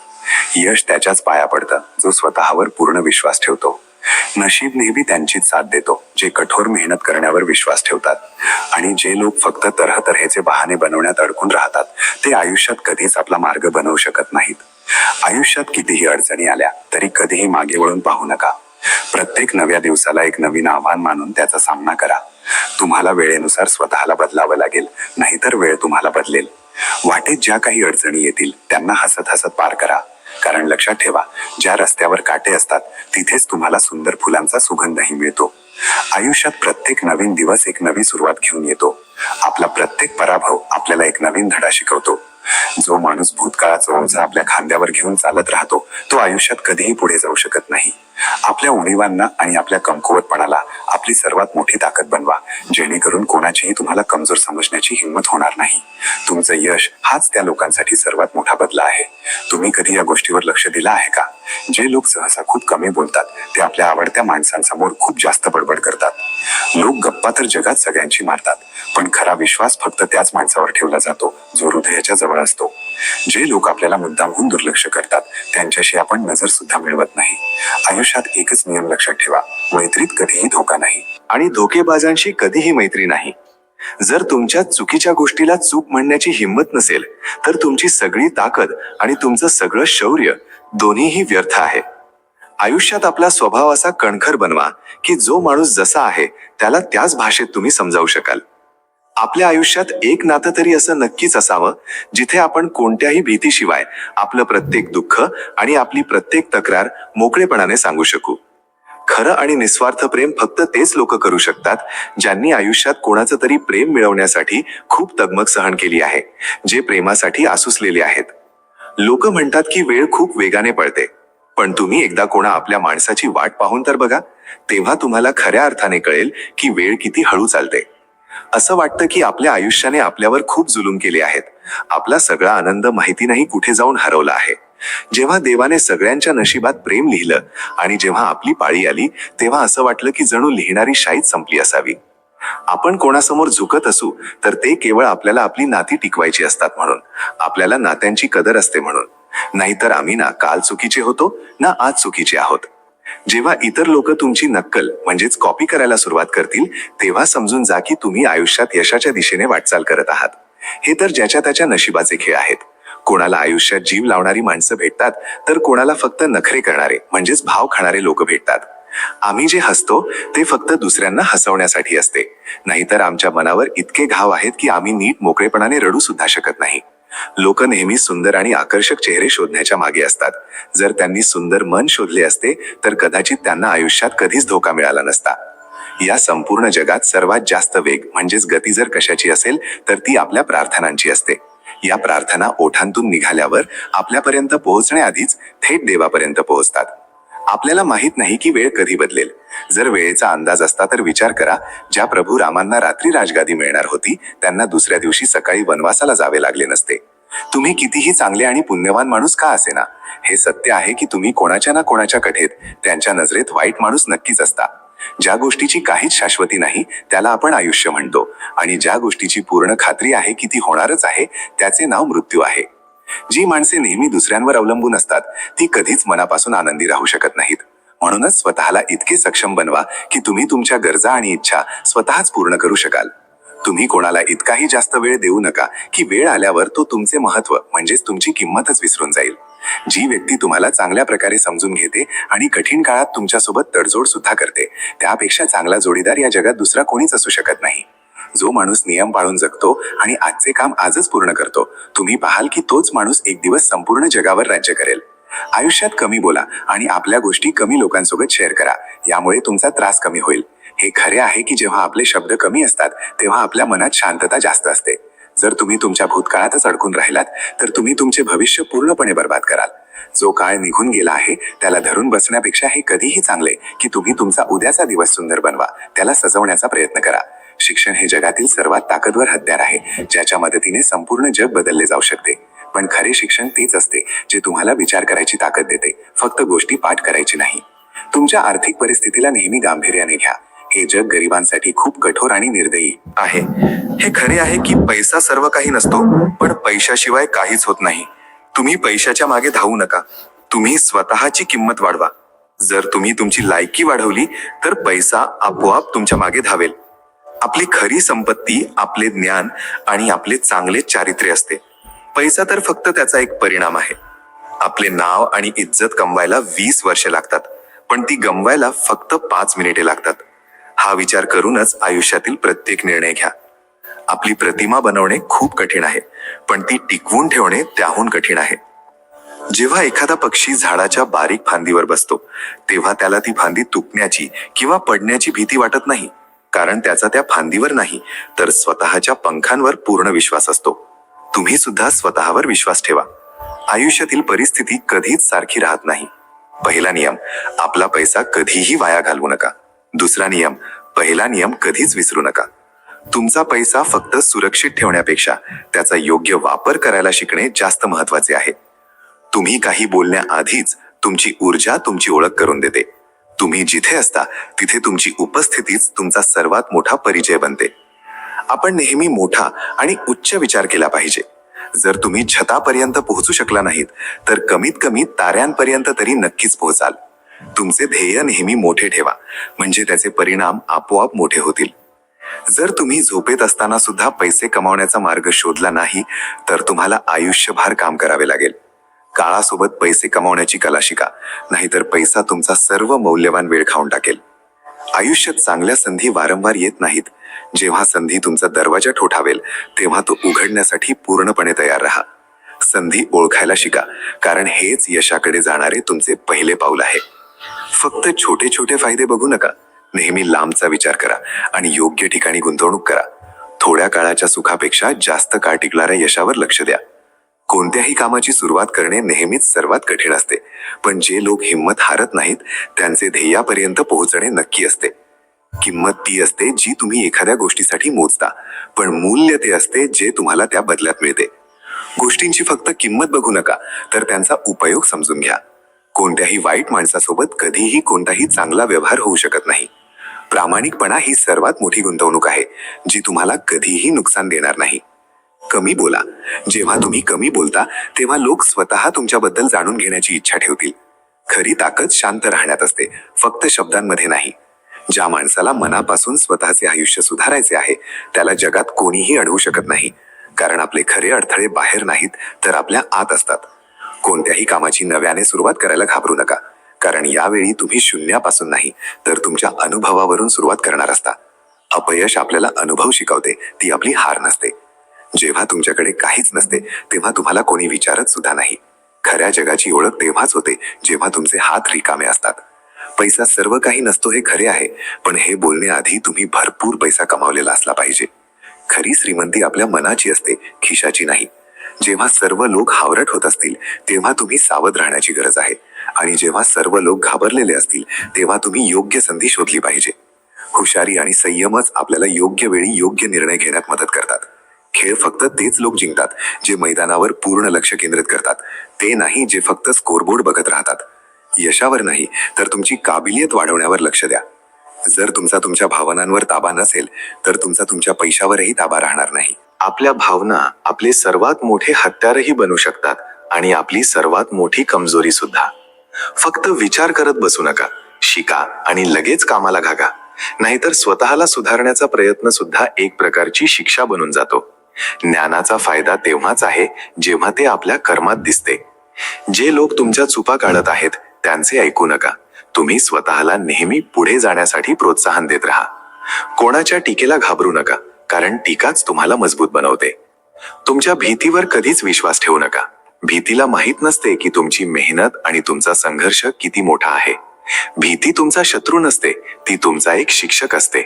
यश त्याच्याच पाया पडतं जो स्वतःवर पूर्ण विश्वास ठेवतो. नशीब नेहमी त्यांचीच साथ देतो जे कठोर मेहनत करण्यावर विश्वास ठेवतात. आणि जे लोक फक्त तऱ्हेचे बहाणे बनवण्यात अडकून राहतात ते आयुष्यात कधीच आपला मार्ग बनवू शकत नाहीत. आयुष्यात कितीही अडचणी आल्या तरी कधीही मागे वळून पाहू नका. प्रत्येक नव्या दिवसाला एक नवीन आव्हान मानून त्याचा सामना करा. तुम्हाला वेळेनुसार स्वतःला बदलावं लागेल, नाहीतर वेळ तुम्हाला बदलेल. वाटेत ज्या काही अडचणी येतील त्यांना हसत हसत पार करा, कारण लक्षात ठेवा, ज्या रस्त्यावर काटे असतात तिथेच तुम्हाला सुंदर फुलांचा सुगंधही मिळतो. आयुष्यात प्रत्येक नवीन दिवस एक नवी सुरुवात घेऊन येतो. आपला प्रत्येक पराभव आपल्याला एक नवीन धडा शिकवतो. जो माणूस भूतकाळाचं ओझं आपल्या खांद्यावर घेऊन चालत राहतो तो आयुष्यात कधीही पुढे जाऊ शकत नाही. आपल्या उणीवांना आणि आपल्या कमकुवतपणाला आपली सर्वात मोठी ताकद बनवा, जेणेकरून कोणाचीही तुम्हाला कमजोर समजण्याची हिंमत होणार नाही. तुमचं यश हाच त्या लोकांसाठी सर्वात मोठा बदला आहे. तुम्ही कधी या गोष्टीवर लक्ष दिलं आहे का? जे लोक सहसा खूप कमी बोलतात ते आपल्या आवडत्या माणसांसमोर खूप जास्त बडबड करतात. लोक गप्पा तर जगात सगळ्यांची मारतात, पण खरा विश्वास फक्त त्याच माणसावर ठेवला जातो जो हृदयाच्या जवळ असतो. जे लोक आपल्याला मुद्दामहून दुर्लक्ष करतात त्यांच्याशी आपण नजर सुद्धा मिळवत नाही. आयुष्यात एकच नियम लक्षात ठेवा, मैत्रीत कधीही धोका नाही आणि धोकेबाजांशी कधीही मैत्री नाही. जर तुमच्या चुकीच्या गोष्टीला चूक म्हणण्याची हिंमत नसेल तर तुमची सगळी ताकद आणि तुमचं सगळं शौर्य दोन्हीही व्यर्थ आहे. आयुष्यात आपला स्वभाव असा कणखर बनवा की जो माणूस जसा आहे त्याला त्याच भाषेत तुम्ही समजावू शकाल. आपल्या आयुष्यात एक नातं तरी असं नक्कीच असावं जिथे आपण कोणत्याही भीतीशिवाय आपलं प्रत्येक दुःख आणि आपली प्रत्येक तक्रार मोकळेपणाने सांगू शकू. खरं आणि निस्वार्थ प्रेम फक्त तेच लोक करू शकतात ज्यांनी आयुष्यात कोणाचं तरी प्रेम मिळवण्यासाठी खूप तगमग सहन केली आहे, जे प्रेमासाठी आसुसलेले आहेत. लोक म्हणतात की वेळ खूप वेगाने पळते, पण तुम्ही एकदा कोणा आपल्या माणसाची वाट पाहून तर बघा, तेव्हा तुम्हाला खऱ्या अर्थाने कळेल की वेळ किती हळू चालते. असं वाटतं की आपल्या आयुष्याने आपल्यावर खूप जुलूम केले आहेत. आपला सगळा आनंद माहिती नाही कुठे जाऊन हरवला आहे. जेव्हा देवाने सगळ्यांच्या नशिबात प्रेम लिहिलं आणि जेव्हा आपली पाळी आली तेव्हा असं वाटलं की जणू लिहिणारी शाईच संपली असावी. आपण कोणासमोर झुकत असू तर ते केवळ आपल्याला आपली नाती टिकवायची असतात म्हणून, आपल्याला नात्यांची कदर असते म्हणून. नाहीतर आम्ही ना काल चुकीचे होतो ना आज चुकीचे आहोत. जेव्हा इतर लोक तुमची नक्कल म्हणजेच कॉपी करायला सुरुवात करतील तेव्हा समजून जा की तुम्ही आयुष्यात यशाच्या दिशेने वाटचाल करत आहात. हे तर ज्याच्या त्याच्या नशिबाचे खेळ आहेत. कोणाला आयुष्यात जीव लावणारी माणसं भेटतात तर कोणाला फक्त नखरे करणारे म्हणजेच भाव खाणारे लोक भेटतात. आम्ही जे हसतो ते फक्त दुसऱ्यांना हसवण्यासाठी असते, नाहीतर आमच्या मनावर इतके घाव आहेत की आम्ही नीट मोकळेपणाने रडू सुद्धा शकत नाही. लोक नेहमी सुंदर आणि आकर्षक चेहरे शोधण्याच्या मागे असतात. जर त्यांनी सुंदर मन शोधले असते तर कदाचित त्यांना आयुष्यात कधीच धोका मिळाला नसता. या संपूर्ण जगात सर्वात जास्त वेग म्हणजेच गती जर कशाची असेल तर ती आपल्या प्रार्थनांची असते. या प्रार्थना ओठांतून निघाल्यावर आपल्यापर्यंत पोहोचण्याआधीच थेट देवापर्यंत पोहोचतात. आपल्याला माहित नाही की वेळ कधी बदलेल. जर वेळेचा अंदाज असता तर विचार करा, ज्या प्रभू रामांना रात्री राजगादी मिळणार होती त्यांना दुसऱ्या दिवशी सकाळी वनवासाला जावे लागले नसते. तुम्ही कितीही चांगले आणि पुण्यवान माणूस का असेना, हे सत्य आहे की तुम्ही कोणाच्या ना कोणाच्या कथेत त्यांच्या नजरेत वाईट माणूस नक्कीच असता. ज्या गोष्टीची काहीच शाश्वती नाही त्याला आपण आयुष्य म्हणतो, आणि ज्या गोष्टीची पूर्ण खात्री आहे की ती होणारच आहे त्याचे नाव मृत्यू आहे. जी माणसे नेहमी दुसऱ्यांवर अवलंबून असतात ती कधीच मनापासून आनंदी राहू शकत नाहीत. म्हणूनच स्वतःला इतके सक्षम बनवा की तुम्ही तुमच्या गरजा आणि इच्छा स्वतःच पूर्ण करू शकाल. तुम्ही कोणाला इतकाही जास्त वेळ देऊ नका की वेळ आल्यावर तो तुमचे महत्त्व म्हणजेच तुमची किंमतच विसरून जाईल. जी व्यक्ती तुम्हाला चांगल्या प्रकारे समजून घेते आणि कठीण काळात तुमच्यासोबत तडजोड सुद्धा करते, त्यापेक्षा चांगला जोडीदार या जगात दुसरा कोणीच असू शकत नाही. जो माणूस नियम पाळून जगतो आणि आजचे काम आजच पूर्ण करतो, तुम्ही पाहाल की तोच माणूस एक दिवस संपूर्ण जगावर राज्य करेल. आयुष्यात कमी बोला आणि आपल्या गोष्टी कमी लोकांसोबत शेअर करा, यामुळे तुमचा त्रास कमी होईल. हे खरे आहे की जेव्हा आपले शब्द कमी असतात तेव्हा आपल्या मनात शांतता जास्त असते. जर तुम्ही तुमच्या भूतकाळातच अडकून राहिलात तर तुम्ही तुमचे भविष्य पूर्णपणे बर्बाद कराल. जो काळ निघून गेला आहे त्याला धरून बसण्यापेक्षा हे कधीही चांगले की तुम्ही तुमचा उद्याचा दिवस सुंदर बनवा, त्याला सजवण्याचा प्रयत्न करा. शिक्षण हे जगातील सर्वात ताकदवर हत्यार आहे, ज्याच्या मदतीने संपूर्ण जग बदलले जाऊ शकते. पण खरे शिक्षण तेच असते जे तुम्हाला विचार करायची ताकद देते, फक्त गोष्टी पाठ करायची नाही. तुमच्या आर्थिक परिस्थितीला नेहमी गांभीर्याने घ्या. हे जग गरिबांसाठी खूप कठोर आणि निर्दयी आहे. हे खरे आहे की पैसा सर्व काही नसतो, पण पैशाशिवाय काहीच होत नाही. तुम्ही पैशाच्या मागे धावू नका, तुम्ही स्वतःची किंमत वाढवा. जर तुम्ही तुमची लायकी वाढवली तर पैसा आपोआप तुमच्या मागे धावेल. आपली खरी संपत्ती आपले ज्ञान आणि आपले चांगले चारित्र्य असते. पैसा तर फक्त त्याचा एक परिणाम आहे. आपले नाव आणि इज्जत कमवायला 20 वर्षे लागतात, पण ती गमवायला फक्त 5 मिनिटे लागतात. हा विचार करूनच आयुष्यातील प्रत्येक निर्णय घ्या. आपली प्रतिमा बनवणे खूप कठीण आहे, पण ती टिकवून ठेवणे त्याहून कठीण आहे. जेव्हा एखादा पक्षी झाडाच्या बारीक फांदीवर बसतो तेव्हा त्याला ती फांदी तुटण्याची किंवा पडण्याची भीती वाटत नाही, कारण त्याचा त्या फांदीवर नाही तर स्वतःच्या पंखांवर पूर्ण विश्वास असतो. तुम्ही सुद्धा स्वतःवर विश्वास ठेवा. आयुष्यातील परिस्थिती कधीच सारखी राहत नाही. पहिला नियम, आपला पैसा कधीही वाया घालवू नका. दुसरा नियम, पहिला नियम कधीच विसरू नका. तुमचा पैसा फक्त सुरक्षित ठेवण्यापेक्षा त्याचा योग्य वापर करायला शिकणे जास्त महत्वाचे आहे. तुम्ही काही बोलण्याआधीच तुमची ऊर्जा तुमची ओळख करून देते. तुम्ही जिथे असता तिथे तुमची उपस्थितीच तुमचा सर्वात मोठा परिचय बनते. आपण नेहमी मोठा आणि उच्च विचार केला पाहिजे. जर तुम्ही छतापर्यंत पोहोचू शकला नाहीत तर कमीत कमी ताऱ्यांपर्यंत तरी नक्कीच पोहोचाल. तुमचे ध्येय नेहमी मोठे ठेवा, म्हणजे त्याचे परिणाम आपोआप मोठे होतील. जर तुम्ही झोपेत असताना सुद्धा पैसे कमावण्याचा मार्ग शोधला नाही तर तुम्हाला आयुष्यभर काम करावे लागेल. काळासोबत पैसे कमावण्याची कला शिका, नाहीतर पैसा तुमचा सर्व मौल्यवान वेळ खाऊन टाकेल. आयुष्यात चांगल्या संधी वारंवार येत नाहीत. जेव्हा संधी तुमचा दरवाजा ठोठावेल तेव्हा तो उघडण्यासाठी पूर्णपणे तयार राहा. संधी ओळखायला शिका, कारण हेच यशाकडे जाणारे तुमचे पहिले पाऊल आहे. फक्त छोटे छोटे फायदे बघू नका, नेहमी लांबचा विचार करा आणि योग्य ठिकाणी गुंतवणूक करा. थोड्या काळाच्या सुखापेक्षा जास्त काळ टिकणाऱ्या यशावर लक्ष द्या. कोणत्याही कामाची सुरुवात करणे नेहमीच सर्वात कठीण असते, पण जे लोक हिंमत हारत नाहीत त्यांचे ध्येयापर्यंत पोहोचणे नक्की असते. किंमत ती असते जी तुम्ही एखाद्या गोष्टीसाठी मोजता, पण मूल्य ते असते जे तुम्हाला त्या बदल्यात मिळते. गोष्टींची फक्त किंमत बघू नका, तर त्यांचा उपयोग समजून घ्या. कोणत्याही वाईट माणसासोबत कधीही कोणताही चांगला व्यवहार होऊ शकत नाही. प्रामाणिकपणा ही सर्वात मोठी गुंतवणूक आहे, जी तुम्हाला कधीही नुकसान देणार नाही. कमी बोला. जेव्हा तुम्ही कमी बोलता तेव्हा लोक स्वतः तुमच्याबद्दल जाणून घेण्याची इच्छा ठेवतील. खरी ताकद शांत राहण्यात असते, फक्त शब्दांमध्ये नाही. ज्या माणसाला मनापासून स्वतःचे आयुष्य सुधारायचे आहे त्याला जगात कोणीही अडवू शकत नाही, कारण आपले खरे अडथळे बाहेर नाहीत तर आपल्या आत असतात. कोणत्याही कामाची नव्याने सुरुवात करायला घाबरू नका, कारण यावेळी तुम्ही शून्यापासून नाही तर तुमच्या अनुभवावरून सुरुवात करणार असता. अपयश आपल्याला अनुभव शिकवते, ती आपली हार नसते. जेव्हा तुमच्याकडे काहीच नसते तेव्हा तुम्हाला कोणी विचारत सुद्धा नाही. खऱ्या जगाची ओळख तेव्हाच होते जेव्हा तुमचे हात रिकामे असतात. पैसा सर्व काही नसतो हे खरे आहे, पण हे बोलण्याआधी तुम्ही भरपूर पैसा कमावलेला असला पाहिजे. खरी श्रीमंती आपल्या मनाची असते, खिशाची नाही. जेव्हा सर्व लोक हावरट होत असतील तेव्हा तुम्ही सावध राहण्याची गरज आहे, आणि जेव्हा सर्व लोक घाबरलेले असतील तेव्हा तुम्ही योग्य संधी शोधली पाहिजे. हुशारी आणि संयमच आपल्याला योग्य वेळी योग्य निर्णय घेण्यात मदत करतात. खेळ फक्त तेच लोक जिंकतात जे मैदानावर पूर्ण लक्ष केंद्रित करतात, ते नाही जे फक्त स्कोरबोर्ड बघत राहतात. यशावर नाही तर तुमची काबिलियत वाढवण्यावर लक्ष द्या. जर तुमचा तुमच्या भावनांवर ताबा नसेल तर तुमचा तुमच्या पैशावरही ताबा राहणार नाही. आपल्या भावना आपले सर्वात मोठे हत्यारही बनू शकतात आणि आपली सर्वात मोठी कमजोरी सुद्धा. फक्त विचार करत बसू नका, शिका आणि लगेच कामाला घागा. नाहीतर स्वतःला सुधारण्याचा प्रयत्न सुद्धा एक प्रकारची शिक्षा बनून जातो. ज्ञानाचा फायदा तेव्हाच आहे जेव्हा ते आपल्या कर्मात दिसते. जे लोक तुमच्या चुका काढत आहेत त्यांचे ऐकू नका. तुम्ही स्वतःला नेहमी पुढे जाण्यासाठी प्रोत्साहन देत राहा. कोणाच्या टीकेला घाबरू नका, कारण टीकाच तुम्हाला मजबूत बनवते. तुमच्या भीतीवर कधीच विश्वास ठेवू नका. भीतीला माहित नसते की तुमची मेहनत आणि तुमचा संघर्ष किती मोठा आहे. भीती तुमचा शत्रू नसते, ती तुमचा एक शिक्षक असते.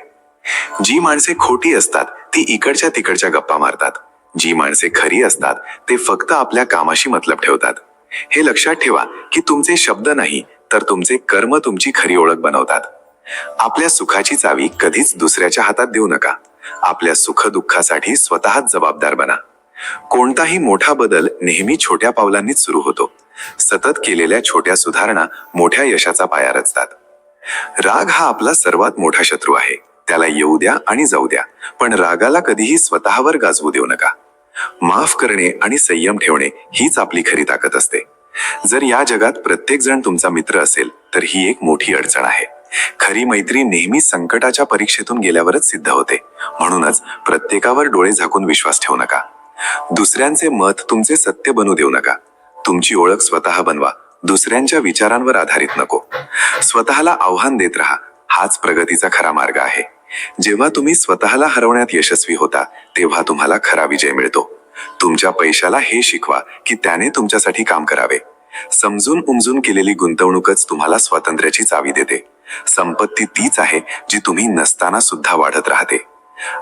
जी माणसे खोटी असतात ती इकडच्या तिकडच्या गप्पा मारतात. जी माणसे खरी असतात ते फक्त आपल्या कामाशी मतलब ठेवतात. हे लक्षात ठेवा की तुमचे शब्द नाही तर तुमचे कर्म तुमची खरी ओळख बनवतात. आपल्या सुखाची चावी कधीच दुसऱ्याच्या हातात देऊ नका. आपल्या सुखदुःखासाठी स्वतःच जबाबदार बना. कोणताही मोठा बदल नेहमी छोट्या पावलांनीच सुरू होतो. सतत केलेल्या छोट्या सुधारणा मोठ्या यशाचा पाया रचतात. राग हा आपला सर्वात मोठा शत्रू आहे. त्याला येऊ द्या आणि जाऊ द्या, पण रागाला कधीही स्वतःवर गाजवू देऊ नका. माफ करणे आणि संयम ठेवणे हीच आपली खरी ताकद असते. जर या जगात प्रत्येक जण तुमचा मित्र असेल तर ही एक मोठी अडचण आहे. खरी मैत्री नेहमी संकटाच्या परीक्षेतून गेल्यावरच सिद्ध होते. म्हणूनच प्रत्येकावर डोळे झाकून विश्वास ठेवू नका. दुसऱ्यांचे मत तुमचे सत्य बनू देऊ नका. तुमची ओळख स्वतः बनवा, दुसऱ्यांच्या विचारांवर आधारित नको. स्वतःला आव्हान देत राहा, हाच प्रगतीचा खरा मार्ग आहे. जेव्हा तुम्ही स्वतःला हरवण्यात यशस्वी होता तेव्हा तुम्हाला खरा विजय मिळतो. तुमच्या पैशाला हे शिकवा की त्याने तुमच्यासाठी काम करावे. समजून उमजून केलेली गुंतवणूकच तुम्हाला स्वातंत्र्याची चावी देते. संपत्ती तीच आहे जी तुम्ही नसताना सुद्धा वाढत राहते.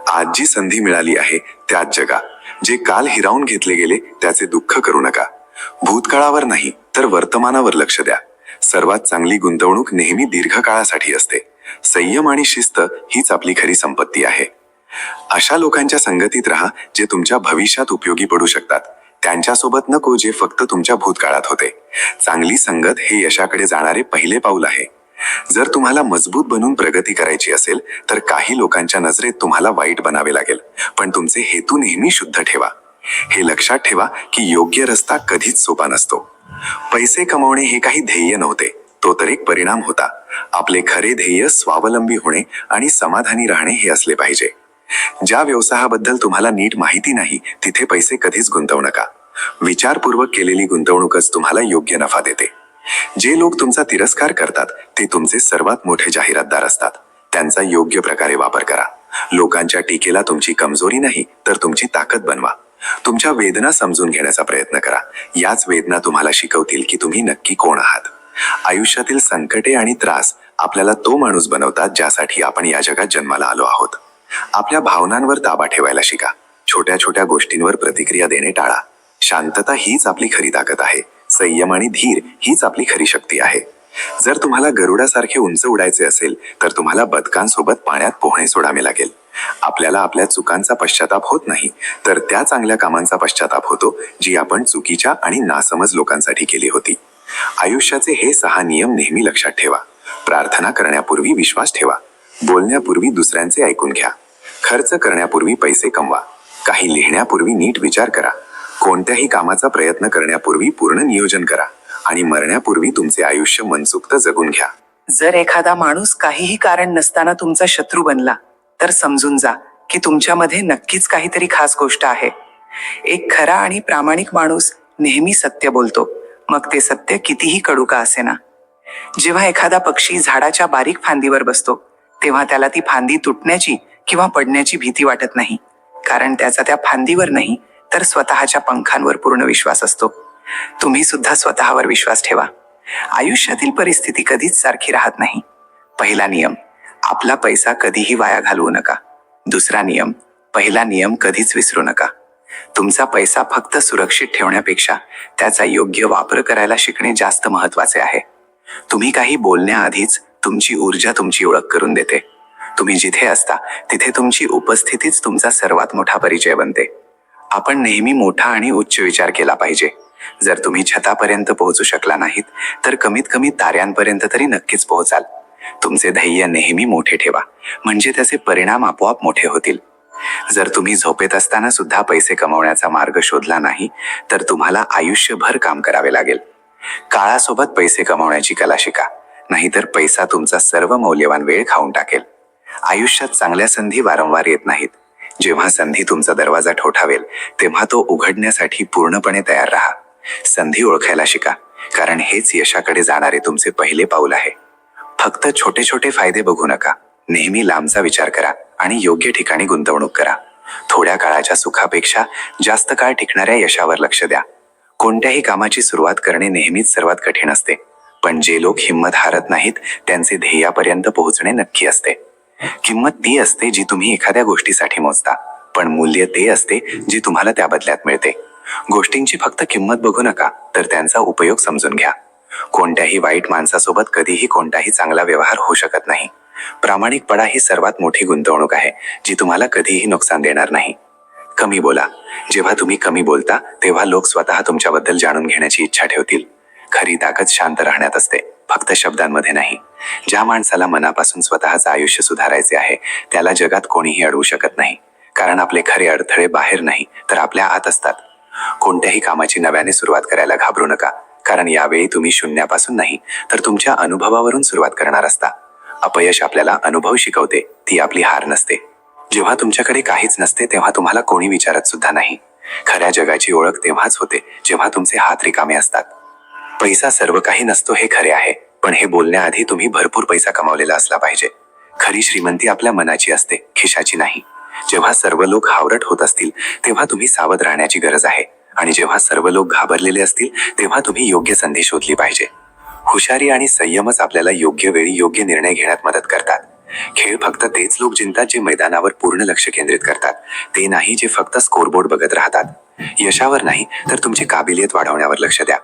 आज जी संधी मिळाली आहे त्यात जगा. जे काल हिरावून घेतले गेले त्याचे दुःख करू नका. भूतकाळावर नाही तर वर्तमानावर लक्ष द्या. सर्वात चांगली गुंतवणूक नेहमी दीर्घकाळासाठी असते. संयम आणि शिस्त हीच आपली खरी संपत्ती आहे. अशा लोकांच्या संगतीत राहा जे तुमच्या भविष्यात उपयोगी पडू शकतात. त्यांच्यासोबत नको जे फक्त तुमच्या भूतकाळात होते. चांगली संगत हे यशाकडे जाणारे पहिले पाऊल आहे. जर तुम्हाला मजबूत बनून प्रगती करायची असेल तर काही लोकांच्या नजरेत तुम्हाला वाईट बनावे लागेल, पण तुमचे हेतू नेहमी शुद्ध ठेवा. हे लक्षात ठेवा की योग्य रस्ता कधीच सोपा नसतो. पैसे कमावणे हे काही ध्येय नव्हते, तो तर एक परिणाम होता. आपले खरे ध्येय स्वावलंबी होणे आणि समाधानी राहणे हे असले पाहिजे. ज्या व्यवसायाबद्दल तुम्हाला नीट माहिती नाही तिथे पैसे कधीच गुंतवू नका. विचारपूर्वक केलेली गुंतवणूकच तुम्हाला योग्य नफा देते. जे लोक तुमचा तिरस्कार करतात ते तुमचे सर्वात मोठे जाहिरातदार असतात. त्यांचा योग्य प्रकारे वापर करा. लोकांच्या टीकेला तुमची कमजोरी नाही तर तुमची ताकद बनवा. तुमच्या वेदना समजून घेण्याचा प्रयत्न करा. याच वेदना तुम्हाला शिकवतील की तुम्ही नक्की कोण आहात. आयुष्यातील संकटे आणि त्रास आपल्याला तो माणूस बनवतात ज्यासाठी आपण या जगात जन्माला आलो आहोत. आपल्या भावनांवर ताबा ठेवायला शिका. छोट्या छोट्या गोष्टींवर प्रतिक्रिया देणे टाळा. शांतता हीच आपली खरी ताकद आहे. संयम आणि धीर हीच आपली खरी शक्ती आहे. जर तुम्हाला गरुडासारखे उंच उडायचे असेल तर तुम्हाला बदकांसोबत पाण्यात पोहणे सोडावे लागेल. आपल्याला आपल्या चुकांचा पश्चाताप होत नाही तर त्या चांगल्या कामांचा पश्चाताप होतो जी आपण चुकीच्या आणि नासमज लोकांसाठी केली होती. आयुष्याचे हे 6 नियम नेहमी लक्षात ठेवा. प्रार्थना करण्यापूर्वी विश्वास ठेवा. बोलण्यापूर्वी दुसऱ्यांचे ऐकून घ्या. खर्च करण्यापूर्वी पैसे कमवा. काही लिहिण्यापूर्वी नीट विचार करा. कोणत्याही कामाचा प्रयत्न करण्यापूर्वी पूर्ण नियोजन करा. आणि मरण्यापूर्वी तुमचे आयुष्य मनसोक्त जगून घ्या. जर एखादा माणूस काहीही कारण नसताना तुमचा शत्रू बनला तर समजून जा की तुमच्यामध्ये नक्कीच काहीतरी खास गोष्ट आहे. एक खरा आणि प्रामाणिक माणूस नेहमी सत्य बोलतो, मग ते सत्य कितीही कडू का असेना. जेव्हा एखादा पक्षी झाडाच्या बारीक फांदीवर बसतो तेव्हा त्याला ती फांदी तुटण्याची किंवा पडण्याची भीती वाटत नाही, कारण त्याचा त्या फांदीवर नाही तर स्वतःच्या पंखांवर पूर्ण विश्वास असतो. तुम्ही सुद्धा स्वतःवर विश्वास ठेवा. आयुष्यातील परिस्थिती कधीच सारखी राहत नाही. पहिला नियम, आपला पैसा कधीही वाया घालवू नका. दुसरा नियम, पहिला नियम कधीच विसरू नका. तुमचा पैसा फक्त सुरक्षित ठेवण्यापेक्षा त्याचा योग्य वापर करायला शिकणे जास्त महत्वाचे आहे. तुम्ही काही बोलण्याआधीच तुमची ऊर्जा तुमची ओळख करून देते. तुम्ही जिथे असता तिथे तुमची उपस्थितीच तुमचा सर्वात मोठा परिचय बनते. आपण नेहमी मोठा आणि उच्च विचार केला पाहिजे. जर तुम्ही छतापर्यंत पोहोचू शकला नाहीत तर कमीत कमी ताऱ्यांपर्यंत तरी नक्कीच पोहोचाल. तुमचे ध्येय नेहमी मोठे ठेवा, म्हणजे त्याचे परिणाम आपोआप मोठे होतील. जर तुम्ही झोपेत असताना सुद्धा पैसे कमवण्याचा मार्ग शोधला नाही तर तुम्हाला आयुष्यभर काम करावे लागेल. काळासोबत पैसे कमवण्याची कला शिका, नाहीतर पैसा तुमचा सर्व मौल्यवान वेळ खाऊन टाकेल. आयुष्यात चांगल्या संधी वारंवार येत नाहीत. जेव्हा संधी तुमचा दरवाजा ठोठावेल तेव्हा तो उघडण्यासाठी पूर्णपणे तयार राहा. संधी ओळखायला शिका, कारण हेच यशाकडे जाणारे तुमचे पहिले पाऊल आहे. फक्त छोटे छोटे फायदे बघू नका. नेहमी लांबचा विचार करा आणि योग्य ठिकाणी गुंतवणूक करा. थोड्या काळाच्या सुखापेक्षा जास्त काळ टिकणाऱ्या यशावर लक्ष द्या. कोणत्याही कामाची सुरुवात करणे नेहमीच सर्वात कठीण असते, पण जे लोक हिंमत हारत नाहीत त्यांचे ध्येयापर्यंत पोहोचणे नक्की असते. किंमत ती असते जी तुम्ही एखाद्या गोष्टीसाठी मोजता, पण मूल्य ते असते जे तुम्हाला त्या बदल्यात मिळते. गोष्टींची फक्त किंमत बघू नका, तर त्यांचा उपयोग समजून घ्या. कोणत्याही वाईट माणसासोबत कधीही कोणताही चांगला व्यवहार होऊ शकत नाही. प्रामाणिकपणा ही सर्वात मोठी गुंतवणूक आहे, जी तुम्हाला कधीही नुकसान देणार नाही. कमी बोला. जेव्हा तुम्ही कमी बोलता तेव्हा लोक स्वतः तुमच्याबद्दल जाणून घेण्याची इच्छा ठेवतील. खरी ताकद शांत राहण्यात असते, फक्त शब्दांमध्ये नाही. ज्या माणसाला मनापासून स्वतःचं आयुष्य सुधारायचे आहे त्याला जगात कोणीही अडवू शकत नाही, कारण आपले खरे अडथळे बाहेर नाही तर आपल्या आत असतात. कोणत्याही कामाची नव्याने सुरुवात करायला घाबरू नका, कारण यावेळी तुम्ही शून्यापासून नाही तर तुमच्या अनुभवावरून सुरुवात करणार असता. अपयश आपल्याला अनुभव शिकवते, ती आपली हार नसते. जेव्हा तुमच्याकडे काहीच नसते तेव्हा तुम्हाला कोणी विचारत सुद्धा नाही. खऱ्या जगाची ओळख तेव्हाच होते जेव्हा तुमचे हात रिकामे असतात. पैसा सर्व काही नसतो हे खरे आहे, पण हे बोलण्याआधी तुम्ही भरपूर पैसा कमावलेला असला पाहिजे. खरी श्रीमंती आपल्या मनाची असते, खिशाची नाही. जेव्हा सर्व लोक हावरट होत असतील तेव्हा तुम्ही सावध राहण्याची गरज आहे, आणि जेव्हा सर्व लोक घाबरलेले असतील तेव्हा तुम्ही योग्य संधी शोधली पाहिजे. हुशारी आणि संयमच आपल्याला योग्य वेळी योग्य निर्णय घेण्यात मदत करतात. खेळ फक्त तेच लोक जिंकतात जे मैदानावर पूर्ण लक्ष केंद्रित करतात, ते नाही जे फक्त स्कोरबोर्ड बघत राहतात. यशावर नाही तर तुमची काबिलियत वाढवण्यावर लक्ष द्या.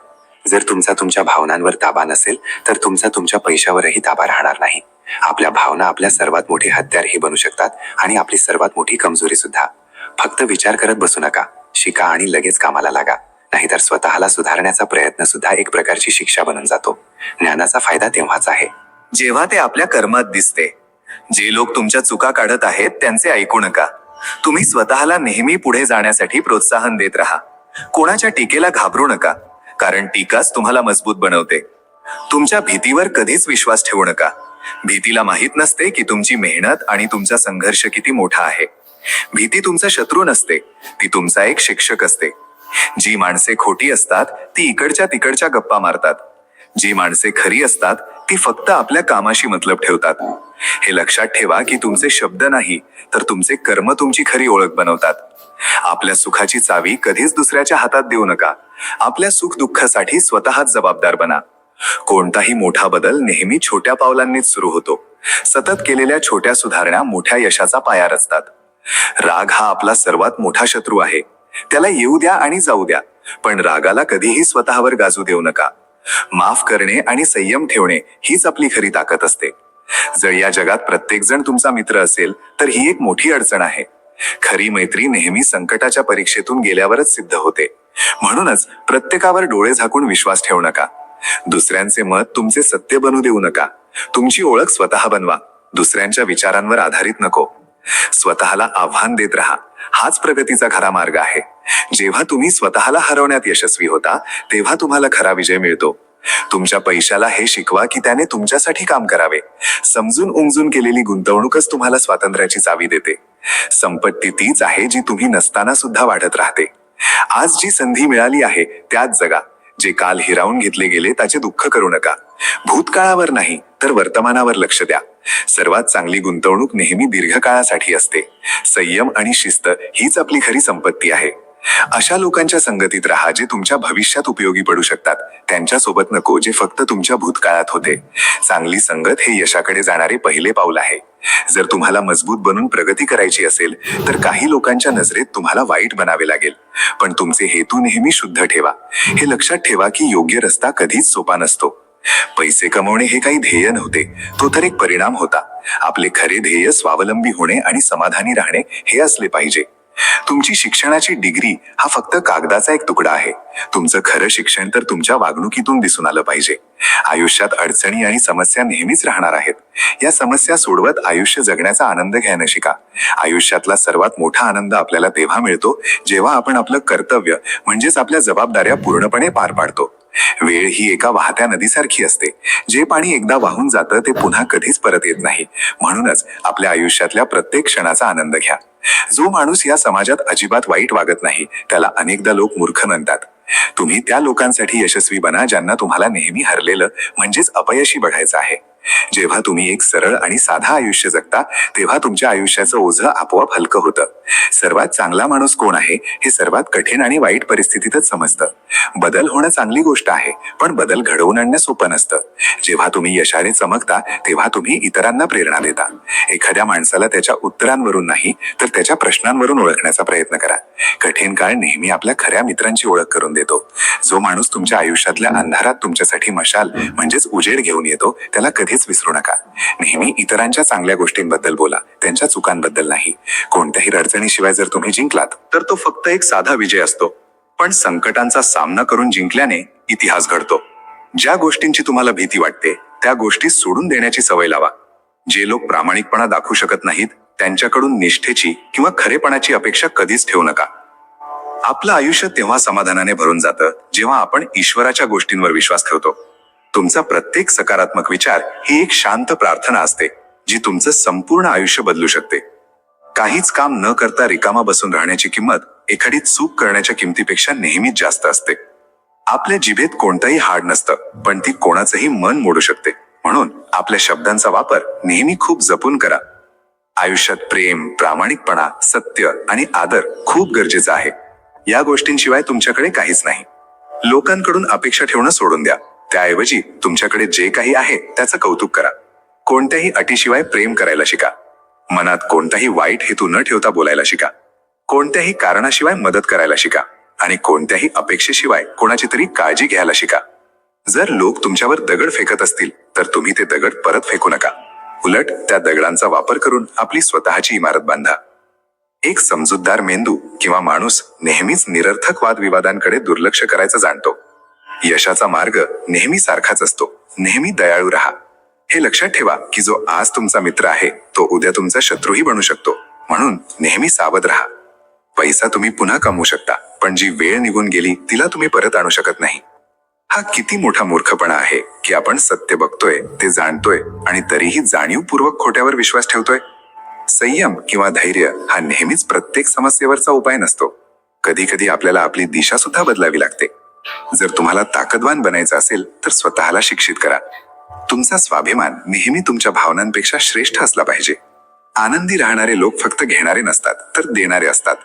जर तुमचा तुमच्या भावनांवर ताबा नसेल तर तुमचा तुमच्या पैशावरही ताबा राहणार नाही. आपल्या भावना आपल्या सर्वात मोठे हत्यारही बनू शकतात आणि आपली सर्वात मोठी कमजोरी सुद्धा. फक्त विचार करत बसू नका, शिका आणि लगेच कामाला लागा, नाहीतर स्वतःला सुधारण्याचा प्रयत्न सुद्धा एक प्रकारची शिक्षा बनून जातो. ज्ञानाचा फायदा तेव्हाच आहे जेव्हा ते आपल्या कर्मात दिसते. जे लोक तुमच्या चुका काढत आहेत त्यांचे ऐकू नका. तुम्ही स्वतःला नेहमी पुढे जाण्यासाठी प्रोत्साहन देत राहा. कोणाच्या टीकेला घाबरू नका, कारण टीकाच तुम्हाला मजबूत बनवते. तुमच्या भीतीवर कधीच विश्वास ठेवू नका. भीतीला माहित नसते की तुमची मेहनत आणि तुमचा संघर्ष किती मोठा आहे. भीती तुमचा शत्रू नसते, ती तुमचा एक शिक्षक असते. जी माणसे खोटी असतात ती इकडच्या तिकडच्या गप्पा मारतात. जी माणसे खरी असतात ती फक्त आपल्या कामाशी मतलब ठेवतात. हे लक्षात ठेवा की तुमचे शब्द नाही तर तुमचे कर्म तुमची खरी ओळख बनवतात. आपल्या सुखाची चावी कधीच दुसऱ्याच्या हातात देऊ नका. आपल्या सुख दुःखासाठी स्वतःच जबाबदार बना. कोणताही मोठा बदल नेहमी छोट्या पावलांनीच सुरू होतो. सतत केलेल्या छोट्या सुधारणा मोठ्या यशाचा पाया रचतात. राग हा आपला सर्वात मोठा शत्रू आहे. त्याला येऊ द्या आणि जाऊ द्या, पण रागाला कधीही स्वतःवर गाजू देऊ नका. माफ करणे आणि संयम ठेवणे हीच आपली खरी ताकद असते. जर या जगात प्रत्येक जण तुमचा मित्र असेल तर ही एक मोठी अडचण आहे. खरी मैत्री नेहमी संकटाच्या परीक्षेतून गेल्यावरच सिद्ध होते. म्हणूनच प्रत्येकावर डोळे झाकून विश्वास ठेवू नका. दुसऱ्यांचे मत तुमचे सत्य बनू देऊ नका. तुमची ओळख स्वतः बनवा, दुसऱ्यांच्या विचारांवर आधारित नको. स्वतःला आव्हान देत राहा, हाच प्रगतीचा खरा मार्ग आहे. जेव्हा तुम्ही स्वतःला हरवण्यात यशस्वी होता तेव्हा तुम्हाला खरा विजय मिळतो. तुमच्या पैशाला हे शिकवा की त्याने तुमच्यासाठी काम करावे. समजून उमजून केलेली गुंतवणूकच तुम्हाला स्वातंत्र्याची चावी देते. संपत्ती तीच आहे जी तुम्ही नसताना सुद्धा वाढत राहते. आज जी संधी मिळाली आहे त्यात जगा. जे काल हिरावून घेतले गेले त्याचे दुःख करू नका. भूतकाळावर नाही तर वर्तमानावर लक्ष द्या. सर्वात चांगली गुंतवणूक नेहमी दीर्घकाळासाठी असते. संयम आणि शिस्त हीच आपली खरी संपत्ती आहे. अशा लोकांच्या संगतीत राहा जे तुमच्या भविष्यात उपयोगी पडू शकतात. त्यांच्यासोबत नको जे फक्त तुमच्या भूतकाळात होते. चांगली संगत हे यशाकडे जाणारे पहिले पाऊल आहे. जर तुम्हाला मजबूत बनून प्रगती करायची असेल तर काही लोकांच्या नजरेत तुम्हाला वाईट बनावे लागेल, पण तुमचे हेतू नेहमी शुद्ध ठेवा. हे लक्षात ठेवा की योग्य रस्ता कधीच सोपा नसतो. पैसे कमवणे हे काही ध्येय नव्हते, तो तर एक परिणाम होता. आपले खरे ध्येय स्वावलंबी होणे आणि समाधानी राहणे हे असले पाहिजे. तुमची शिक्षणाची डिग्री हा फक्त कागदाचा एक तुकडा आहे. तुमचं खरं शिक्षण तर तुमच्या वागणुकीतून दिसून आलं पाहिजे. आयुष्यात अडचणी आणि समस्या नेहमीच राहणार आहेत. या समस्या सोडवत आयुष्य जगण्याचा आनंद घ्यायला शिका. आयुष्यातला सर्वात मोठा आनंद आपल्याला तेव्हा मिळतो जेव्हा आपण आपलं कर्तव्य म्हणजेच आपल्या जबाबदाऱ्या पूर्णपणे पार पाडतो. वेळ ही एका वाहत्या नदीसारखी असते. जे पाणी एकदा वाहून जातं ते पुन्हा कधीच परत येत नाही. म्हणूनच आपल्या आयुष्यातल्या प्रत्येक क्षणाचा आनंद घ्या. जो माणूस या समाजात अजिबात वाईट वागत नाही त्याला अनेकदा लोक मूर्ख म्हणतात. तुम्ही त्या लोकांसाठी यशस्वी बना ज्यांना तुम्हाला नेहमी हरलेलं म्हणजेच अपयशी बघायचं आहे. जेव्हा तुम्ही एक सरळ आणि साधा आयुष्य जगता तेव्हा तुमच्या आयुष्याचं ओझं आपोआप हलकं होतं. सर्वात चांगला माणूस कोण आहे हे सर्वात कठीण आणि वाईट परिस्थितीतच समजतं. बदल होणं चांगली गोष्ट आहे, पण बदल घडवून आणणं सोपं नसतं. जेव्हा तुम्ही यशाने चमकता तेव्हा तुम्ही इतरांना प्रेरणा देता. एखाद्या माणसाला त्याच्या उत्तरांवरून नाही तर त्याच्या प्रश्नांवरून ओळखण्याचा प्रयत्न करा. कठीण काळ नेहमी आपल्या खऱ्या मित्रांची ओळख करून देतो. जो माणूस तुमच्या आयुष्यातल्या अंधारात तुमच्यासाठी मशाल म्हणजेच उजेड घेऊन येतो त्याला कधीच विसरू नका. नेहमी इतरांच्या चांगल्या गोष्टींबद्दल बोला, त्यांच्या चुकांबद्दल नाही. कोणत्याही अडचणीशिवाय जर तुम्ही जिंकलात तर तो फक्त एक साधा विजय असतो, पण संकटांचा सामना करून जिंकल्याने इतिहास घडतो. ज्या गोष्टींची तुम्हाला भीती वाटते त्या गोष्टी सोडून देण्याची सवय लावा. जे लोक प्रामाणिकपणा दाखवू शकत नाहीत त्यांच्याकडून निष्ठेची किंवा खरेपणाची अपेक्षा कधीच ठेवू नका. आपलं आयुष्य तेव्हा समाधानाने भरून जातं जेव्हा आपण ईश्वराच्या गोष्टींवर विश्वास ठेवतो. तुमचा प्रत्येक सकारात्मक विचार ही एक शांत प्रार्थना असते जी तुमचं संपूर्ण आयुष्य बदलू शकते. काहीच काम न करता रिकामा बसून राहण्याची किंमत एखादी चूक करण्याच्या किमतीपेक्षा नेहमीच जास्त असते. आपल्या जिभेत कोणतंही हाड नसतं, पण ती कोणाचंही मन मोडू शकते. म्हणून आपल्या शब्दांचा वापर नेहमी खूप जपून करा. आयुष्यात प्रेम, प्रामाणिकपणा, सत्य आणि आदर खूप गरजेचं आहे. या गोष्टींशिवाय तुमच्याकडे काहीच नाही. लोकांकडून अपेक्षा ठेवणं सोडून द्या. त्याऐवजी तुमच्याकडे जे काही आहे त्याचं कौतुक करा. कोणत्याही अटीशिवाय प्रेम करायला शिका. मनात कोणताही वाईट हेतू न ठेवता बोलायला शिका. कोणत्याही कारणाशिवाय मदत करायला शिका आणि कोणत्याही अपेक्षेशिवाय कोणाची तरी काळजी घ्यायला शिका. जर लोक तुमच्यावर दगड फेकत असतील तर तुम्ही ते दगड परत फेकू नका. उलट त्या दगडांचा वापर करून आपली स्वतःची इमारत बांधा. एक समजूतदार मेंदू किंवा माणूस नेहमीच निरर्थक वादविवादांकडे दुर्लक्ष करायचं जाणतो. यशाचा मार्ग नेहमी सारखाच असतो. नेहमी दयाळू राहा. हे लक्षात ठेवा की जो आज तुमचा मित्र आहे तो उद्या तुमचा शत्रूही बनू शकतो. म्हणून नेहमी सावध राहा. पैसा तुम्ही पुन्हा कमवू शकता, पण जी वेळ निघून गेली तिला तुम्ही परत आणू शकत नाही. हा किती मोठा मूर्खपणा आहे की आपण सत्य बघतोय, ते जाणतोय आणि तरीही जाणीवपूर्वक खोट्यावर विश्वास ठेवतोय. संयम किंवा धैर्य हा नेहमीच प्रत्येक समस्येवरचा उपाय नसतो. कधी कधी आपल्याला आपली दिशा सुद्धा बदलावी लागते. जर तुम्हाला ताकदवान बनायचं असेल तर स्वतःला शिक्षित करा. तुमचा स्वाभिमान नेहमी तुमच्या भावनांपेक्षा श्रेष्ठ असला पाहिजे. आनंदी राहणारे लोक फक्त घेणारे नसतात तर देणारे असतात.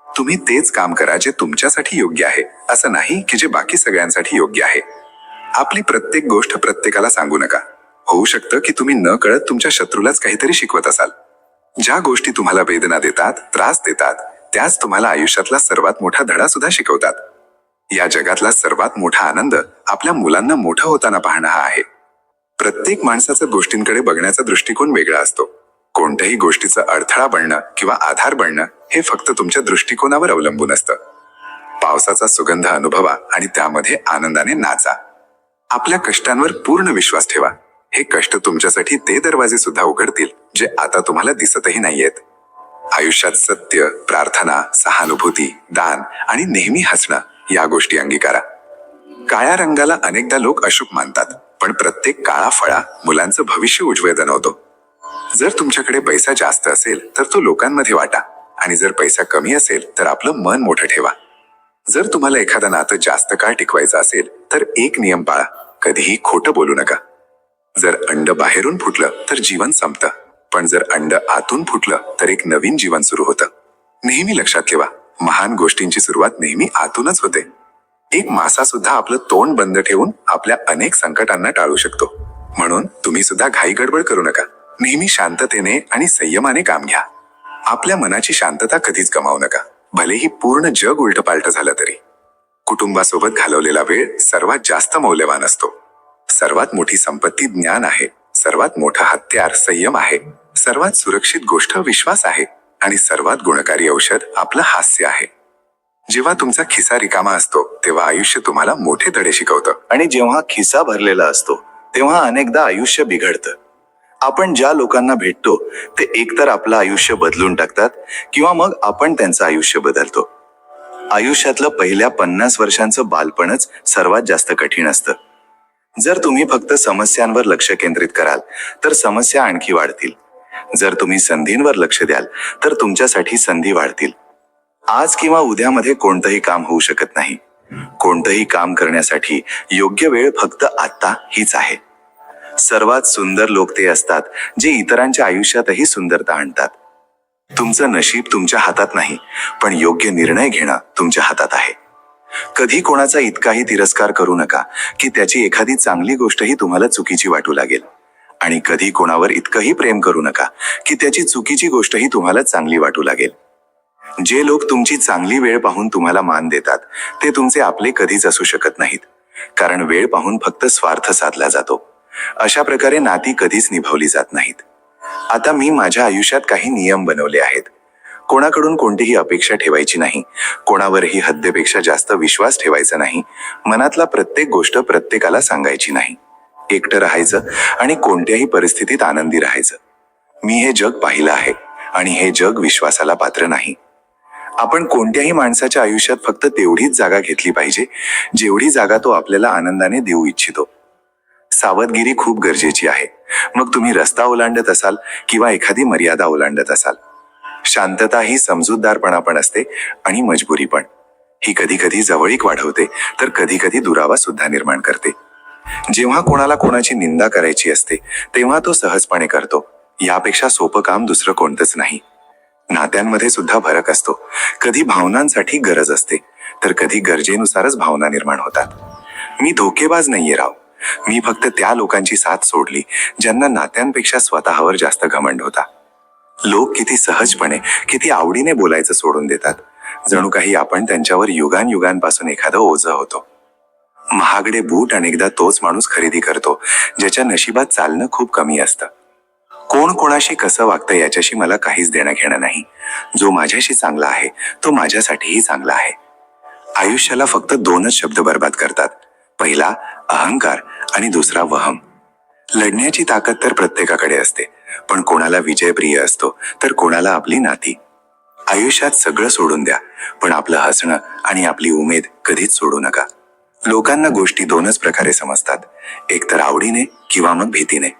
तुम्ही तेच काम करा जे तुमच्यासाठी योग्य आहे, असं नाही की जे बाकी सगळ्यांसाठी योग्य आहे. आपली प्रत्येक गोष्ट प्रत्येकाला सांगू नका. होऊ शकतं की तुम्ही न कळत तुमच्या शत्रूलाच काहीतरी शिकवत असाल. ज्या गोष्टी तुम्हाला वेदना देतात, त्रास देतात, त्याच तुम्हाला आयुष्यातला सर्वात मोठा धडा सुद्धा शिकवतात. या जगातला सर्वात मोठा आनंद आपल्या मुलांना मोठं होताना पाहणं हा आहे. प्रत्येक माणसाचा गोष्टींकडे बघण्याचा दृष्टिकोन वेगळा असतो. कोणत्याही गोष्टीचं अडथळा बनणं किंवा आधार बनणं हे फक्त तुमच्या दृष्टिकोनावर अवलंबून असतं. पावसाचा सुगंध अनुभवा आणि त्यामध्ये आनंदाने नाचा. आपल्या कष्टांवर पूर्ण विश्वास ठेवा. हे कष्ट तुमच्यासाठी ते दरवाजे सुद्धा उघडतील जे आता तुम्हाला दिसतही नाहीयेत. आयुष्यात सत्य, प्रार्थना, सहानुभूती, दान आणि नेहमी हसणं या गोष्टी अंगीकारा. काळ्या रंगाला अनेकदा लोक अशुभ मानतात, पण प्रत्येक काळा फळा मुलांचं भविष्य उज्ज्वल बनवतो. जर तुमच्याकडे पैसा जास्त असेल तर तो लोकांमध्ये वाटा आणि जर पैसा कमी असेल तर आपलं मन मोठं ठेवा. जर तुम्हाला एखादं नातं जास्त काळ टिकवायचं असेल तर एक नियम पाळा, कधीही खोटं बोलू नका. जर अंड बाहेरून फुटलं तर जीवन संपतं, पण जर अंड आतून फुटलं तर एक नवीन जीवन सुरू होतं. नेहमी लक्षात ठेवा, महान गोष्टींची सुरुवात नेहमी आतूनच होते. एक मासा सुद्धा आपलं तोंड बंद ठेवून आपल्या अनेक संकटांना टाळू शकतो. म्हणून तुम्ही सुद्धा घाई गडबड करू नका. नेहमी शांततेने आणि संयमाने काम घ्या. आपल्या मनाची शांतता कधीच गमावू नका, भलेही पूर्ण जग उलटपालट झालं तरी. कुटुंबासोबत घालवलेला वेळ सर्वात जास्त मौल्यवान असतो. सर्वात मोठी संपत्ती ज्ञान आहे, सर्वात मोठं हत्यार संयम आहे, सर्वात सुरक्षित गोष्ट विश्वास आहे आणि सर्वात गुणकारी औषध आपलं हास्य आहे. जेव्हा तुमचा खिसा रिकामा असतो तेव्हा आयुष्य तुम्हाला मोठे धडे शिकवतं. आणि जेव्हा खिसा भरलेला असतो तेव्हा अनेकदा आयुष्य बिघडतं. आपण ज्या लोकांना भेटतो ते एकतर आपलं आयुष्य बदलून टाकतात किंवा मग आपण त्यांचं आयुष्य बदलतो. आयुष्यातलं पहिल्या 50 वर्षांचं बालपणच सर्वात जास्त कठीण असतं. जर तुम्ही फक्त समस्यांवर लक्ष केंद्रित कराल तर समस्या आणखी वाढतील. जर तुम्ही संधींवर लक्ष द्याल तर तुमच्यासाठी संधी वाढतील. आज किंवा उद्यामध्ये कोणतंही काम होऊ शकत नाही. कोणतंही काम करण्यासाठी योग्य वेळ फक्त आता हीच आहे. सर्वात सुंदर लोक ते असतात जे इतरांच्या आयुष्यातही सुंदरता आणतात. तुमचं नशीब तुमच्या हातात नाही, पण योग्य निर्णय घेणं तुमच्या हातात आहे. कधी कोणाचा इतकाही तिरस्कार करू नका की त्याची एखादी चांगली गोष्टही तुम्हाला चुकीची वाटू लागेल. आणि कधी कोणावर इतकंही प्रेम करू नका की त्याची चुकीची गोष्टही तुम्हाला चांगली वाटू लागेल. जे लोक तुमची चांगली वेळ पाहून तुम्हाला मान देतात ते तुमचे आपले कधीच असू शकत नाहीत, कारण वेळ पाहून फक्त स्वार्थ साधला जातो. अशा प्रकारे नाती कधीच निभावली जात नाहीत. आता मी माझ्या आयुष्यात काही नियम बनवले आहेत. कोणाकडून कोणतीही अपेक्षा ठेवायची नाही, कोणावरही हद्दीपेक्षा जास्त विश्वास ठेवायचा नाही, मनातला प्रत्येक गोष्ट प्रत्येकाला सांगायची नाही, एकटं राहायचं आणि कोणत्याही परिस्थितीत आनंदी राहायचं. मी हे जग पाहिलं आहे आणि हे जग विश्वासाला पात्र नाही. आपण कोणत्याही माणसाच्या आयुष्यात फक्त तेवढीच जागा घेतली पाहिजे जेवढी जागा तो आपल्याला आनंदाने देऊ इच्छितो. सावधगिरी खूप गरजेची आहे, मग तुम्ही रस्ता ओलांडत असाल किंवा एखादी मर्यादा ओलांडत असाल. शांतता ही समजूतदारपणा पण असते आणि मजबुरी पण. ही कधी कधी जवळीक वाढवते तर कधी कधी दुरावा सुद्धा निर्माण करते. जेव्हा कोणाला कोणाची निंदा करायची असते तेव्हा तो सहजपणे करतो. यापेक्षा सोपं काम दुसरं कोणतंच नाही. नात्यांमध्ये सुद्धा फरक असतो. कधी भावनांसाठी गरज असते तर कधी गरजेनुसारच भावना निर्माण होतात. मी धोकेबाज नाहीये राव. मी फक्त त्या लोकांची साथ सोडली ज्यांना नात्यांपेक्षा स्वतःवर जास्त घमंड होता. लोक किती सहजपणे, किती आवडीने बोलायचं सोडून देतात, जणू काही आपण त्यांच्यावर युगांपासून एखादं ओझं होतो. महागडे बूट अनेकदा तोच माणूस खरेदी करतो ज्याच्या नशिबात चालणं खूप कमी असतं. कोण कोणाशी कसं वागतं याच्याशी मला काहीच देणं घेणं नाही. जो माझ्याशी चांगला आहे तो माझ्यासाठीही चांगला आहे. आयुष्याला फक्त 2च शब्द बर्बाद करतात. पहिला अहंकार आणि दुसरा वहम. लढण्याची ताकद तर प्रत्येकाकडे असते, पण कोणाला विजय प्रिय असतो तर कोणाला आपली नाती. आयुष्यात सगळं सोडून द्या, पण आपलं हसणं आणि आपली उमेद कधीच सोडू नका. लोकांना गोष्टी 2च प्रकारे समजतात, एकतर आवडीने किंवा मग भीतीने.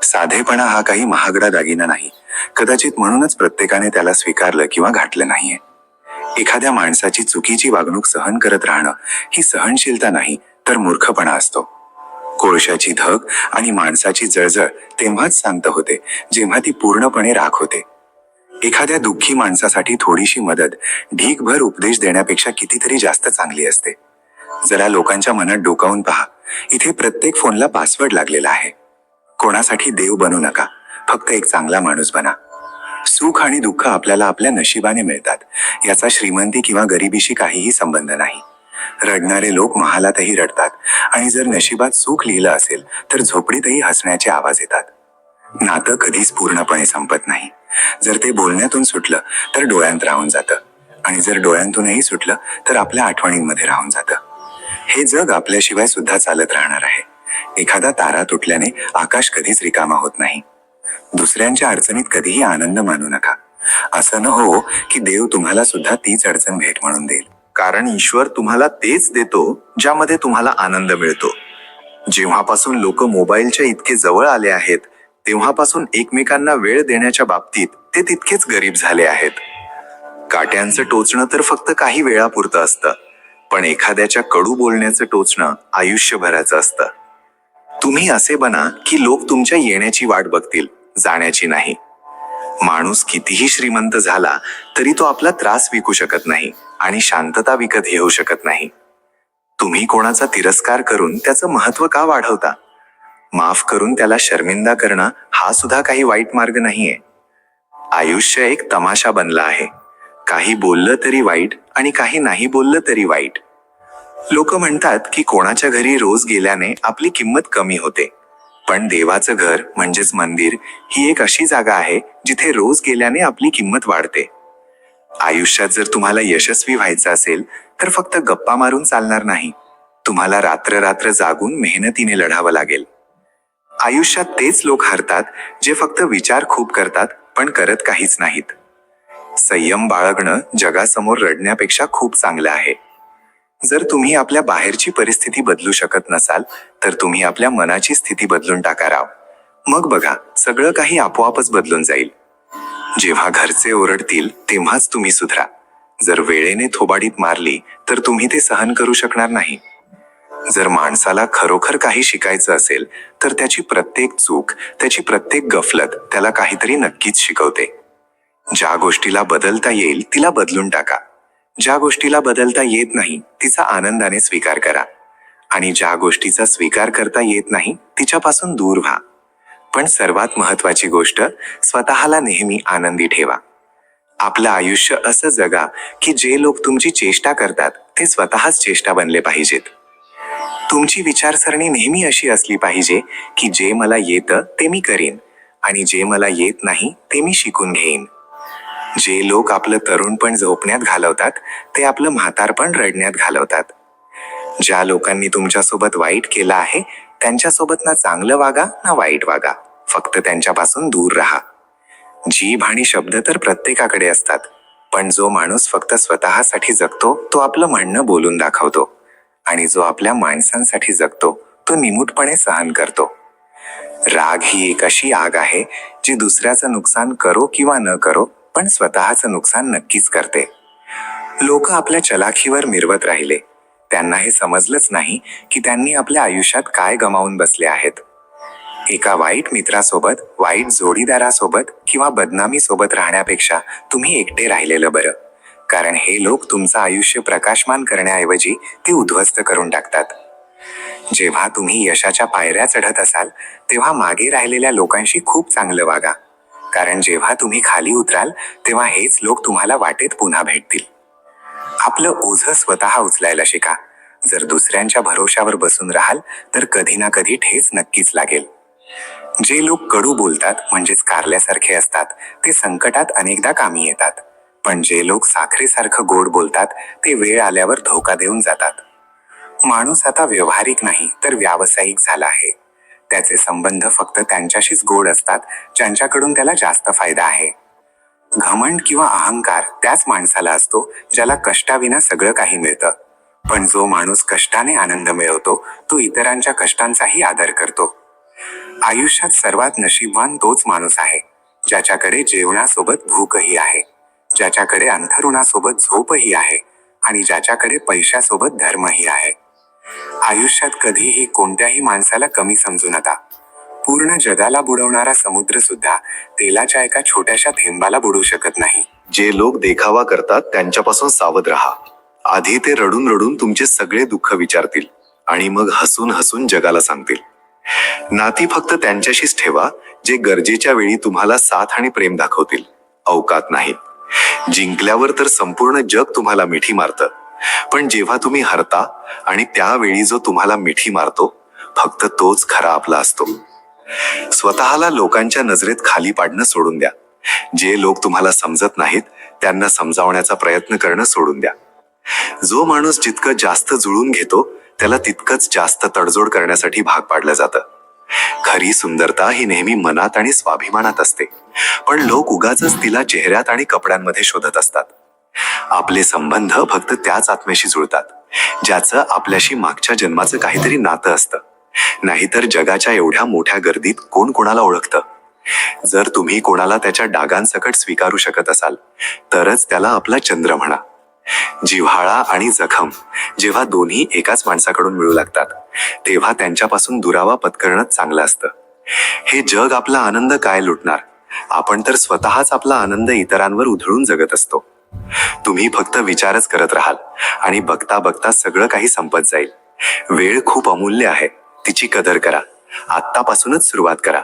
साधेपणा हा काही महागडा दागिना नाही, कदाचित म्हणूनच प्रत्येकाने त्याला स्वीकारलं किंवा घातलं नाहीये. एखाद्या माणसाची चुकीची वागणूक सहन करत राहणं ही सहनशीलता नाही तर मूर्खपणा असतो. कोळशाची धग आणि माणसाची जळजळ तेव्हाच शांत होते जेव्हा ती पूर्णपणे राख होते. एखाद्या दुःखी माणसासाठी थोडीशी मदत ढीकभर उपदेश देण्यापेक्षा कितीतरी जास्त चांगली असते. जरा लोकांच्या मनात डोकावून पहा, इथे प्रत्येक फोनला पासवर्ड लागलेला आहे. कोणासाठी देव बनू नका, फक्त एक चांगला माणूस बना. सुख आणि दुःख आपल्याला आपल्या नशिबाने मिळतात, याचा श्रीमंती किंवा गरिबीशी काहीही संबंध नाही. रडणारे लोक महालातही रडतात आणि जर नशिबात सुख लिहिलं असेल तर झोपडीतही हसण्याचे आवाज येतात. नातं कधीच पूर्णपणे संपत नाही. जर ते बोलण्यातून सुटलं तर डोळ्यांत राहून जातं, आणि जर डोळ्यांतूनही सुटलं तर आपल्या आठवणींमध्ये राहून जातं. हे जग आपल्याशिवाय सुद्धा चालत राहणार आहे. एखादा तारा तुटल्याने आकाश कधीच रिकामा होत नाही. दुसऱ्यांच्या अडचणीत कधीही आनंद मानू नका. असं न हो की देव तुम्हाला सुद्धा तीच अडचण भेट म्हणून देईल. कारण ईश्वर तुम्हाला तेच देतो ज्यामध्ये तुम्हाला आनंद मिळतो. जेव्हापासून लोक मोबाईलच्या इतके जवळ आले आहेत तेव्हापासून एकमेकांना वेळ देण्याच्या बाबतीत ते तितकेच गरीब झाले आहेत. काट्यांचं टोचणं तर फक्त काही वेळापुरतं असतं, पण एखाद्याच्या कडू बोलण्याचं टोचणं आयुष्यभराचं असतं. तुम्ही असे बना की लोक तुमच्या येण्याची वाट बघतील, जाण्याची नाही. माणूस कितीही श्रीमंत झाला तरी तो आपला त्रास विकू शकत नाही आणि शांतता विकत घेऊ शकत नाही. तुम्ही कोणाचा तिरस्कार करून त्याचं महत्त्व का वाढवता? माफ करून त्याला शर्मिंदा करणं हा सुद्धा काही वाईट मार्ग नाहीये. आयुष्य एक तमाशा बनला आहे. काही बोललं तरी वाईट आणि काही नाही बोललं तरी वाईट. लोक म्हणतात की कोणाच्या घरी रोज गेल्याने आपली किंमत कमी होते, पण देवाचं घर म्हणजेच मंदिर ही एक अशी जागा आहे जिथे रोज गेल्याने आपली किंमत वाढते. आयुष्यात जर तुम्हाला यशस्वी व्हायचं असेल तर फक्त गप्पा मारून चालणार नाही. तुम्हाला रात्र रात्र जागून मेहनतीने लढावं लागेल. आयुष्यात तेच लोक हरतात जे फक्त विचार खूप करतात पण करत काहीच नाहीत. संयम बाळगणं जगासमोर रडण्यापेक्षा खूप चांगलं आहे. जर तुम्ही आपल्या बाहेरची परिस्थिती बदलू शकत नसाल तर तुम्ही आपल्या मनाची स्थिती बदलून टाका राव. मग बघा, सगळं काही आपोआपच बदलून जाईल. जेव्हा घरचे ओरडतील तेव्हाच तुम्ही सुधरा. जर वेळेने थोबाडीत मारली तर तुम्ही ते सहन करू शकणार नाही. जर माणसाला खरोखर काही शिकायचं असेल तर त्याची प्रत्येक चूक, त्याची प्रत्येक गफलत त्याला काहीतरी नक्कीच शिकवते. ज्या गोष्टीला बदलता येईल तिला बदलून टाका. ज्या गोष्टीला बदलता येत नाही तिचा आनंदाने स्वीकार करा. आणि ज्या गोष्टीचा स्वीकार करता येत नाही तिच्यापासून दूर व्हा. पण सर्वात महत्वाची गोष्ट, स्वतःला नेहमी आनंदी ठेवा. आपलं आयुष्य असं जगा की जे लोक तुमची चेष्टा करतात ते स्वतःच चेष्टा बनले पाहिजेत. तुमची विचारसरणी नेहमी अशी असली पाहिजे की जे मला येतं ते मी करीन आणि जे मला येत नाही ते मी शिकून घेईन. जे लोक आपलं तरुणपण झोपण्यात घालवतात ते आपलं म्हातारपण रडण्यात घालवतात. ज्या लोकांनी तुमच्यासोबत वाईट केलं आहे त्यांच्यासोबत ना चांगलं वागा ना वाईट वागा, फक्त त्यांच्यापासून दूर राहा. जीभ आणि शब्द तर प्रत्येकाकडे असतात, पण जो माणूस फक्त स्वतःसाठी जगतो तो आपलं म्हणणं बोलून दाखवतो आणि जो आपल्या माणसांसाठी जगतो तो निमूटपणे सहन करतो. राग ही एक अशी आग आहे जी दुसऱ्याचं नुकसान करो किंवा न करो पण स्वतःचं नुकसान नक्कीच करते. लोक आपल्या चलाखीवर मिरवत राहिले. त्यांना हे समजलंच नाही की त्यांनी आपल्या आयुष्यात काय गमावून बसले आहेत. एका वाईट मित्रासोबत, वाईट जोडीदारासोबत किंवा बदनामीसोबत राहण्यापेक्षा तुम्ही एकटे राहिलेलं बरं. कारण हे लोक तुमचं आयुष्य प्रकाशमान करण्याऐवजी ते उद्ध्वस्त करून टाकतात. जेव्हा तुम्ही यशाच्या पायऱ्या चढत असाल तेव्हा मागे राहिलेल्या लोकांशी खूप चांगलं वागा. कारण जेव्हा तुम्ही खाली उतराल तेव्हा हेच लोक तुम्हाला वाटेत पुन्हा भेटतील. आपलं ओझं स्वतः उचलायला शिका. जर दुसऱ्यांच्या भरोशावर बसून राहाल तर कधी ना कधी ठेच नक्कीच लागेल. जे लोक कडू बोलतात म्हणजेच कारल्यासारखे असतात ते संकटात अनेकदा कामी येतात, पण जे लोक साखरेसारखं गोड बोलतात ते वेळ आल्यावर धोका देऊन जातात. माणूस आता व्यावहारिक नाही तर व्यावसायिक झाला आहे. त्याचे संबंध फक्त त्यांच्याशीच गोड असतात ज्यांच्याकडून त्याला जास्त फायदा आहे. घमंड किंवा अहंकार त्याच माणसाला असतो ज्याला कष्टाविना सगळं काही मिळतं, पण जो माणूस कष्टाने आनंद मिळवतो तो इतरांच्या कष्टांचाही आदर करतो. आयुष्यात सर्वात नशीबवान तोच माणूस आहे ज्याच्याकडे जेवणासोबत भूकही आहे, ज्याच्याकडे अंथरुणासोबत झोपही आहे आणि ज्याच्याकडे पैशासोबत धर्मही आहे. आयुष्यात कधीही कोणत्याही माणसाला कमी समजू नका. पूर्ण जगाला बुडवणारा समुद्र सुद्धा तेलाच्या एका छोट्याशा थेंबाला बुडवू शकत नाही. जे लोक देखावा करतात त्यांच्यापासून सावध राहा. आधी ते रडून रडून तुमचे सगळे दुःख विचारतील आणि मग हसून हसून जगाला सांगतील. नाती फक्त त्यांच्याशीच ठेवा जे गरजेच्या वेळी तुम्हाला साथ आणि प्रेम दाखवतील, अवकात नाही. जिंकल्यावर तर संपूर्ण जग तुम्हाला मिठी मारतं, पण जेव्हा तुम्ही हरता आणि त्यावेळी जो तुम्हाला मिठी मारतो फक्त तोच खरा आपला असतो. स्वतःला लोकांच्या नजरेत खाली पाडणं सोडून द्या. जे लोक तुम्हाला समजत नाहीत त्यांना समजावण्याचा प्रयत्न करणं सोडून द्या. जो माणूस जितकं जास्त जुळून घेतो त्याला तितकंच जास्त तडजोड करण्यासाठी भाग पाडलं जातं. खरी सुंदरता ही नेहमी मनात आणि स्वाभिमानात असते, पण लोक उगाचच तिला चेहऱ्यात आणि कपड्यांमध्ये शोधत असतात. आपले संबंध फक्त त्याच आत्म्याशी जुळतात ज्याचं आपल्याशी मागच्या जन्माचं काहीतरी नातं असतं. नाहीतर जगाच्या एवढ्या मोठ्या गर्दीत कोण कोणाला ओळखतं. जर तुम्ही कोणाला त्याच्या डागांसकट स्वीकारू शकत असाल तरच त्याला आपला चंद्र म्हणा. जिव्हाळा आणि जखम जेव्हा दोन्ही एकाच माणसाकडून मिळू लागतात तेव्हा त्यांच्यापासून दुरावा पत्करणंच चांगलं असतं. हे जग आपला आनंद काय लुटणार, आपण तर स्वतःच आपला आनंद इतरांवर उधळून जगत असतो. तुम्ही फक्त विचारच करत राहाल आणि बघता बघता सगळं काही संपत जाईल. वेळ खूप अमूल्य आहे, तिची कदर करा आत्तापासूनच सुरुवात करा.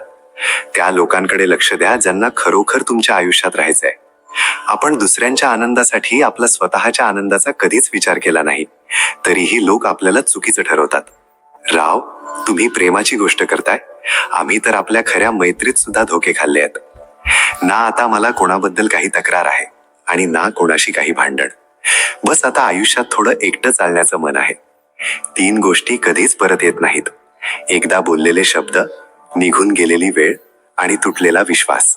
त्या लोकांकडे लक्ष द्या ज्यांना खरोखर तुमच्या आयुष्यात राहायचंय. आपण दुसऱ्यांच्या आनंदासाठी आपला स्वतःच्या आनंदाचा कधीच विचार केला नाही, तरीही लोक आपल्याला चुकीचं ठरवतात. राव, तुम्ही प्रेमाची गोष्ट करताय? आम्ही तर आपल्या खऱ्या मैत्रीत सुद्धा धोके खाल्ले आहेत. ना आता मला कोणाबद्दल काही तक्रार आहे आणि ना कोणाशी काही भांडण. बस आता आयुष्यात थोडं एकटं चालण्याचं मन आहे. 3 गोष्टी कधीच परत येत नाहीत: एकदा बोललेले शब्द, निघून गेलेली वेळ आणि तुटलेला विश्वास.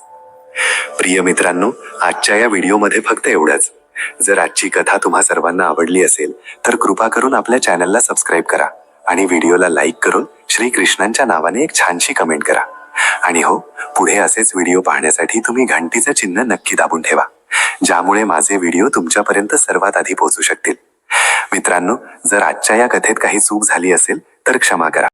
प्रिय मित्रांनो, आजच्या या व्हिडिओमध्ये फक्त एवढंच. जर आजची कथा तुम्हा सर्वांना आवडली असेल तर कृपा करून आपल्या चॅनलला सबस्क्राईब करा आणि व्हिडिओला लाईक करून श्रीकृष्णांच्या नावाने एक छानशी कमेंट करा. आणि हो, पुढे असेच व्हिडिओ पाहण्यासाठी तुम्ही घंटीचं चिन्ह नक्की दाबून ठेवा, ज्यामुळे माझे व्हिडिओ तुमच्यापर्यंत सर्वात आधी पोहोचू शकतील. मित्रांनो, जर आजच्या या कथेत काही चूक झाली असेल तर क्षमा करा.